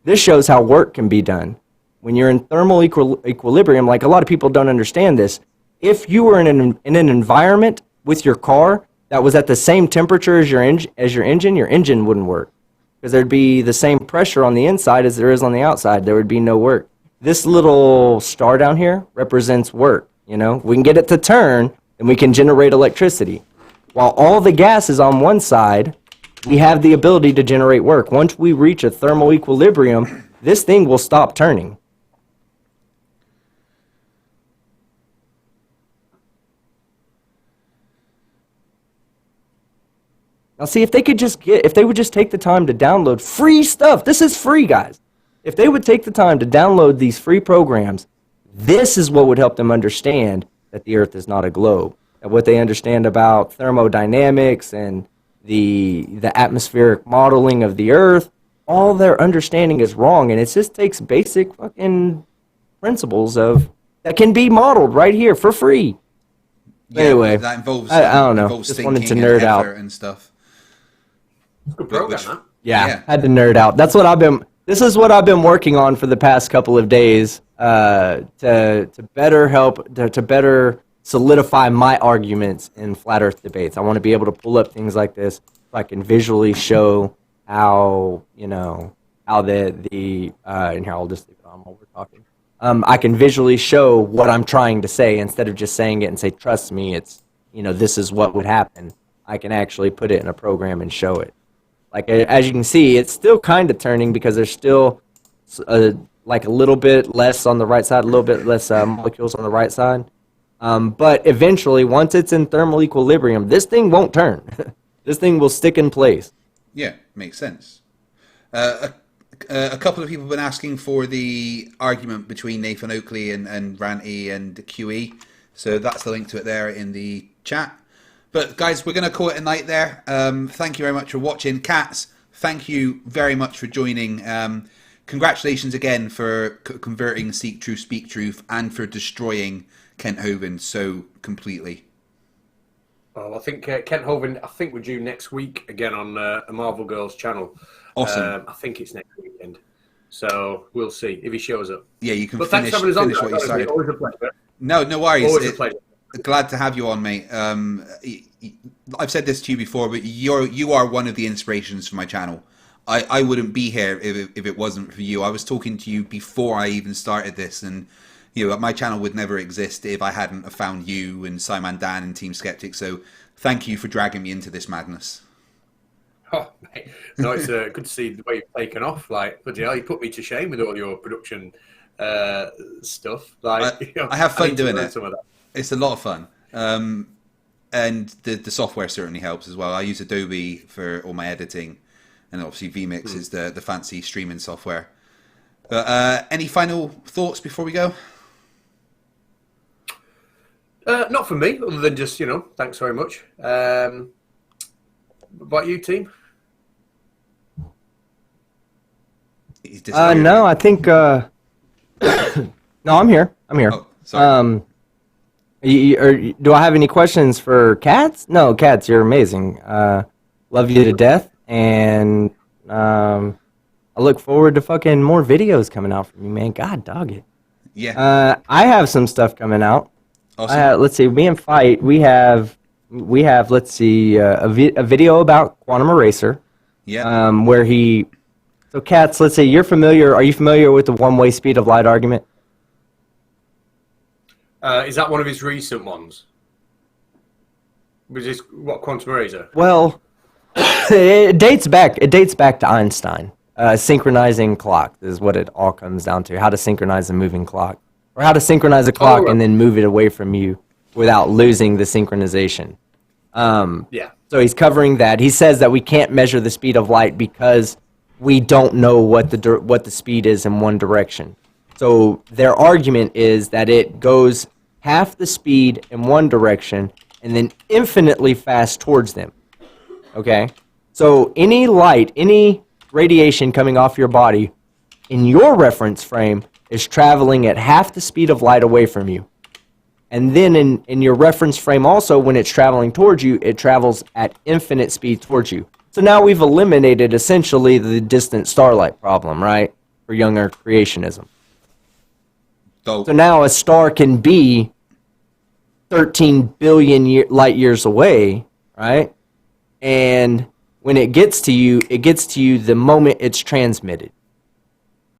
This shows how work can be done. When you're in thermal equilibrium, like a lot of people don't understand this, if you were in an environment with your car that was at the same temperature as your engine wouldn't work. Because there'd be the same pressure on the inside as there is on the outside. There would be no work. This little star down here represents work. You know, we can get it to turn, and we can generate electricity. While all the gas is on one side, we have the ability to generate work. Once we reach a thermal equilibrium, this thing will stop turning. Now, see, if they would just take the time to download free stuff. This is free, guys. If they would take the time to download these free programs, this is what would help them understand that the Earth is not a globe. And what they understand about thermodynamics and the atmospheric modeling of the Earth, all their understanding is wrong, and it just takes basic fucking principles that can be modeled right here for free. Yeah, anyway, that involves I don't know. Involves Just wanted to thinking nerd and out effort and stuff. Good program, huh? Yeah, had to nerd out. This is what I've been working on for the past couple of days to better help to better solidify my arguments in flat Earth debates. I want to be able to pull up things like this so I can visually show how how the and here I'll just leave it on while we're talking. I can visually show what I'm trying to say instead of just saying it and say, trust me, it's this is what would happen. I can actually put it in a program and show it. Like, as you can see, it's still kind of turning because there's still like a little bit less on the right side, a little bit less molecules on the right side. But eventually, once it's in thermal equilibrium, this thing won't turn. This thing will stick in place. Yeah, makes sense. A couple of people have been asking for the argument between Nathan Oakley and Ranty and QE. So that's the link to it there in the chat. But guys, we're going to call it a night there. Thank you very much for watching. Catz, thank you very much for joining. Congratulations again for converting Seek Truth, Speak Truth, and for destroying Kent Hovind so completely. Well, I think Kent Hovind, we're due next week again on a Marvel Girls channel. Awesome. I think it's next weekend. So we'll see if he shows up. Yeah, you can but finish thanks for having us what on. you started. Always a pleasure. No worries. Always a pleasure. Glad to have you on, mate. I've said this to you before, but you are one of the inspirations for my channel. I wouldn't be here if it wasn't for you. I was talking to you before I even started this, and my channel would never exist if I hadn't have found you and Simon Dan and Team Skeptic. So thank you for dragging me into this madness. Oh, mate. No, it's good to see the way you've taken off. Like, bloody hell, you put me to shame with all your production stuff. Like, I have fun doing it. Some of that. It's a lot of fun. And the software certainly helps as well. I use Adobe for all my editing, and obviously vMix is the fancy streaming software. But any final thoughts before we go? Not for me, other than just, thanks very much. What about you, team? No, I think. No, I'm here. Oh, sorry. Do I have any questions for Catz? No, Catz, you're amazing. Love you to death, and I look forward to fucking more videos coming out from you, man. God, dog it. Yeah. I have some stuff coming out. Awesome. Let's see. Me and Fight, we have. Let's see. A video about Quantum Eraser. Yeah. Where he. So, Catz, let's say you're familiar. Are you familiar with the one-way speed of light argument? Is that one of his recent ones? Was this what Quantum Eraser? Well, it dates back. It dates back to Einstein. Synchronizing clock is what it all comes down to. How to synchronize a moving clock, or how to synchronize a clock and then move it away from you without losing the synchronization. Yeah. So he's covering that. He says that we can't measure the speed of light because we don't know what the speed is in one direction. So their argument is that it goes half the speed in one direction and then infinitely fast towards them. Okay? So any light, any radiation coming off your body in your reference frame is traveling at half the speed of light away from you. And then in your reference frame also, when it's traveling towards you, it travels at infinite speed towards you. So now we've eliminated essentially the distant starlight problem, right? For young Earth creationism. Dope. So now a star can be 13 billion light years away, right? And when it gets to you the moment it's transmitted.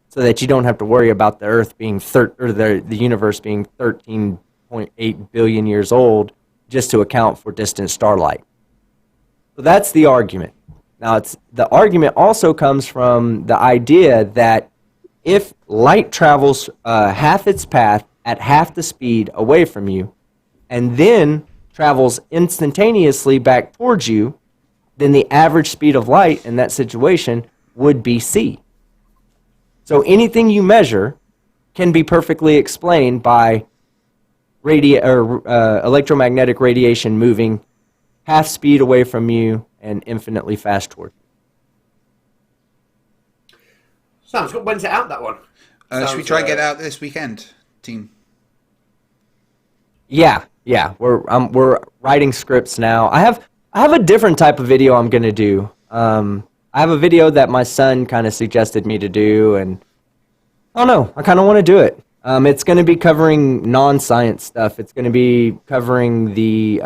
So that you don't have to worry about the Earth being the universe being 13.8 billion years old just to account for distant starlight. So that's the argument. Now, the argument also comes from the idea that if light travels half its path at half the speed away from you, and then travels instantaneously back towards you, then the average speed of light in that situation would be c. So anything you measure can be perfectly explained by electromagnetic radiation moving half speed away from you and infinitely fast toward you. Sounds good. When's it out, that one? Should we try and get it out this weekend, team? Yeah. We're writing scripts now. I have a different type of video I'm gonna do. I have a video that my son kind of suggested me to do, and I don't know. I kind of want to do it. It's going to be covering non-science stuff. It's going to be covering the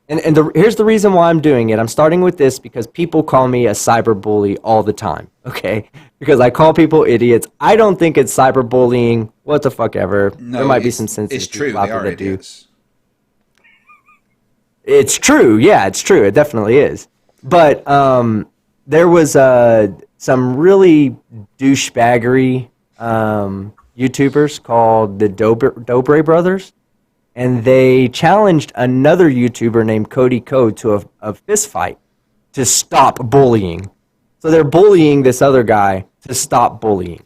here's the reason why I'm doing it. I'm starting with this because people call me a cyberbully all the time, okay? Because I call people idiots. I don't think it's cyberbullying. What the fuck ever. No, there might be some sensitive it's true. people out They there are that idiots. It's true. Yeah, it's true. It definitely is. But there was some really douchebaggery YouTubers called the Dubay brothers. And they challenged another YouTuber named Cody Code to a fist fight to stop bullying. So they're bullying this other guy to stop bullying.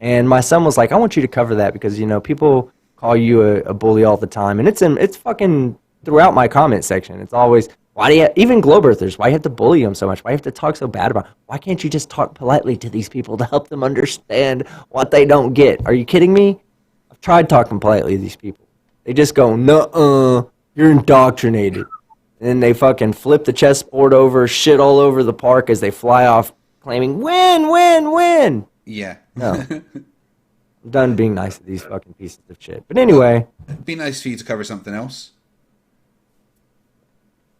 And my son was like, I want you to cover that because, you know, people call you a bully all the time. And it's fucking throughout my comment section. It's always, why do you, even globe earthers, why you have to bully them so much? Why you have to talk so bad about, why can't you just talk politely to these people to help them understand what they don't get? Are you kidding me? I've tried talking politely to these people. They just go, nuh-uh, you're indoctrinated. And then they fucking flip the chessboard over, shit all over the park as they fly off claiming, win, win, win. Yeah. No. I'm done being nice to these fucking pieces of shit. But anyway. It'd be nice for you to cover something else.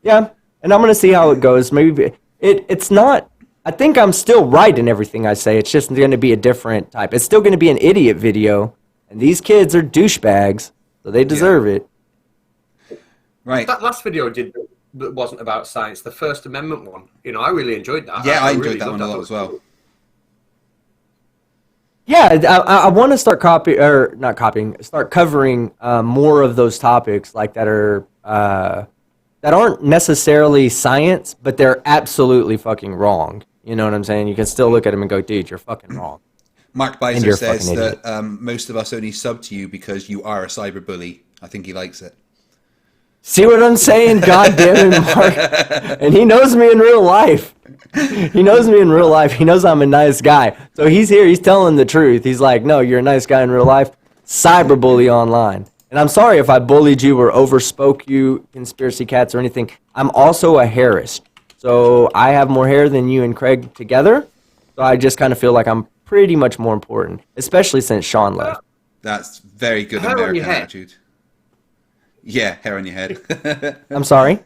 Yeah, and I'm going to see how it goes. Maybe it's not, I think I'm still right in everything I say. It's just going to be a different type. It's still going to be an idiot video. And these kids are douchebags. So they deserve it. Right. That last video I did that wasn't about science, the First Amendment one. You know, I really enjoyed that. Yeah, I enjoyed really that one a lot as well. Yeah, I want to start start covering more of those topics like that aren't necessarily science, but they're absolutely fucking wrong. You know what I'm saying? You can still look at them and go, dude, you're fucking wrong. Mark Beiser says that most of us only sub to you because you are a cyberbully. I think he likes it. See what I'm saying? God damn it, Mark. And he knows me in real life. He knows me in real life. He knows I'm a nice guy. So he's here. He's telling the truth. He's like, no, you're a nice guy in real life. Cyberbully online. And I'm sorry if I bullied you or overspoke you, conspiracy cats, or anything. I'm also a hairist. So I have more hair than you and Craig together. So I just kind of feel like I'm pretty much more important, especially since Sean left. That's very good Hair on your American head. attitude. Yeah, hair on your head. I'm sorry?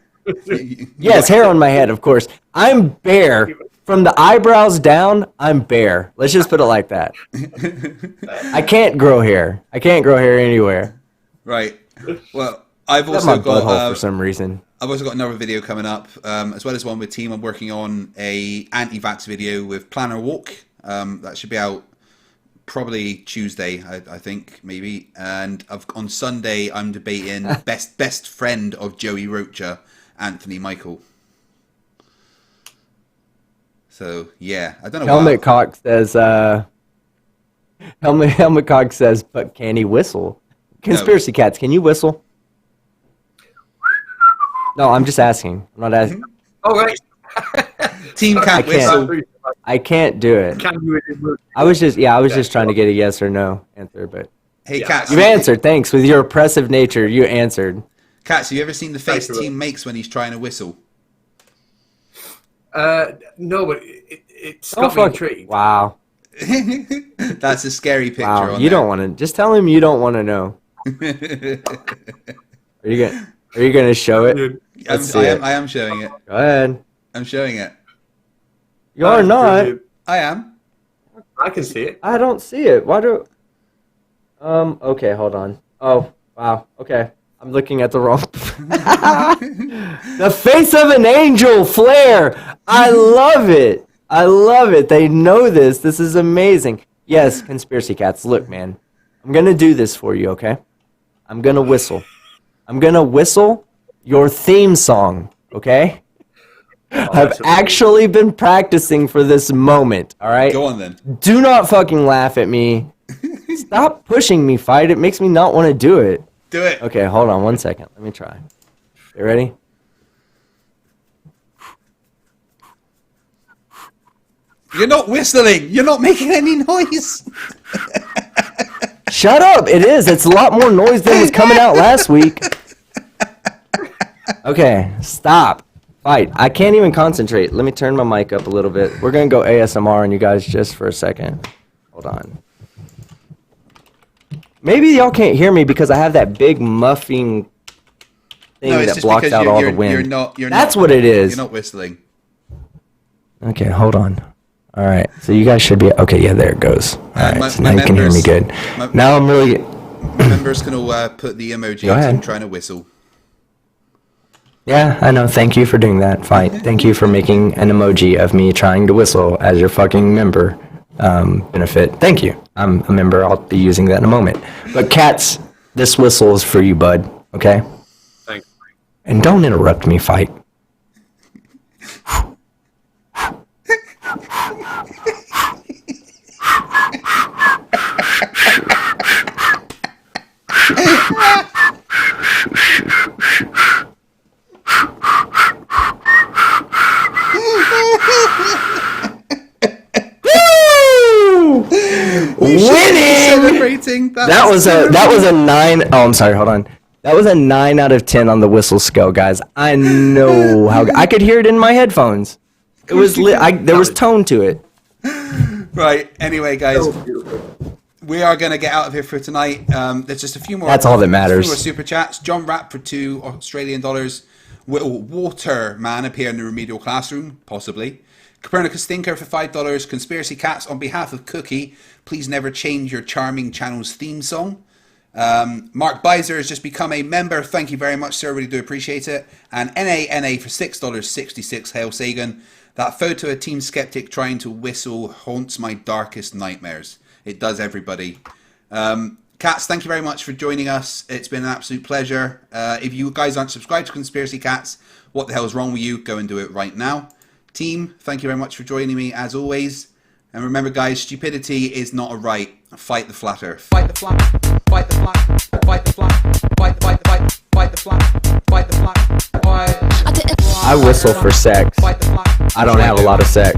Yes, hair on my head, of course. I'm bare. From the eyebrows down, I'm bare. Let's just put it like that. I can't grow hair. I can't grow hair anywhere. Right. Well, I've That's also my butthole got for some reason. I've also got another video coming up, as well as one with team. I'm working on a anti-vax video with Planner Walk. That should be out probably Tuesday, I think, maybe. And on Sunday, I'm debating best friend of Joey Rocha, Anthony Michael. So yeah, I don't know. Helmet Cock says. Helmet Cock says, but can he whistle? Conspiracy cats, can you whistle? No, I'm just asking. I'm not asking. Oh, right. Team can't whistle. I can't do it. I was just trying to get a yes or no answer, but Hey, Catz. you've answered. Thanks. With your oppressive nature, you answered. Catz, have you ever seen the face team makes when he's trying to whistle? No, but it's got me intrigued. Wow. That's a scary picture. Wow. On You there. don't want to. Just tell him you don't want to know. Are you gonna show it? I am showing it. Go ahead. I'm showing it. You're not. I am. I can see it. I don't see it. Why do? Okay, hold on. Oh, wow. Okay, I'm looking at the wrong. The face of an angel, Flair. I love it. I love it. They know this. This is amazing. Yes, conspiracy cats. Look, man. I'm gonna do this for you. Okay. I'm gonna whistle. I'm gonna whistle your theme song. Okay. I've actually been practicing for this moment, all right? Go on then. Do not fucking laugh at me. Stop pushing me, Fight. It makes me not want to do it. Do it. Okay, hold on 1 second. Let me try. You ready? You're not whistling. You're not making any noise. Shut up. It is. It's a lot more noise than was coming out last week. Okay, stop. Fight. I can't even concentrate. Let me turn my mic up a little bit. We're going to go ASMR on you guys just for a second. Hold on. Maybe y'all can't hear me because I have that big muffing thing that blocks out all the wind. That's what it is. You're not whistling. Okay, hold on. All right, so you guys should be... Okay, yeah, there it goes. All right, so now you can hear me good. Now I'm really... Members going to put the emoji of him trying to whistle. Yeah, I know. Thank you for doing that. Fine. Thank you for making an emoji of me trying to whistle as your fucking member benefit. Thank you. I'm a member. I'll be using that in a moment. But Catz, this whistle is for you, bud. Okay? Thanks. And don't interrupt me, Fight. Winning! That was a 9. Oh, I'm sorry. Hold on. That was a 9 out of 10 on the whistle scale, guys. I know how I could hear it in my headphones. It was there was tone to it. Right. Anyway, guys, we are going to get out of here for tonight. There's just a few more. That's all that matters. A few more super chats. John Rapp for $2 AUD. Will Waterman appear in the remedial classroom? Possibly. Copernicus Thinker for $5. Conspiracy Cats, on behalf of Cookie, please never change your charming channel's theme song. Mark Beiser has just become a member. Thank you very much, sir. Really do appreciate it. And NA for $6.66. Hail Sagan. That photo of Team Skeptic trying to whistle haunts my darkest nightmares. It does, everybody. Catz, thank you very much for joining us. It's been an absolute pleasure. If you guys aren't subscribed to Conspiracy Cats, what the hell is wrong with you? Go and do it right now. Team, thank you very much for joining me as always. And remember, guys, stupidity is not a right. Fight the flat earth. Fight the flat. Fight the flat. Fight the flat. Fight the flat. Fight the flat. I whistle for sex. I don't have a lot of sex.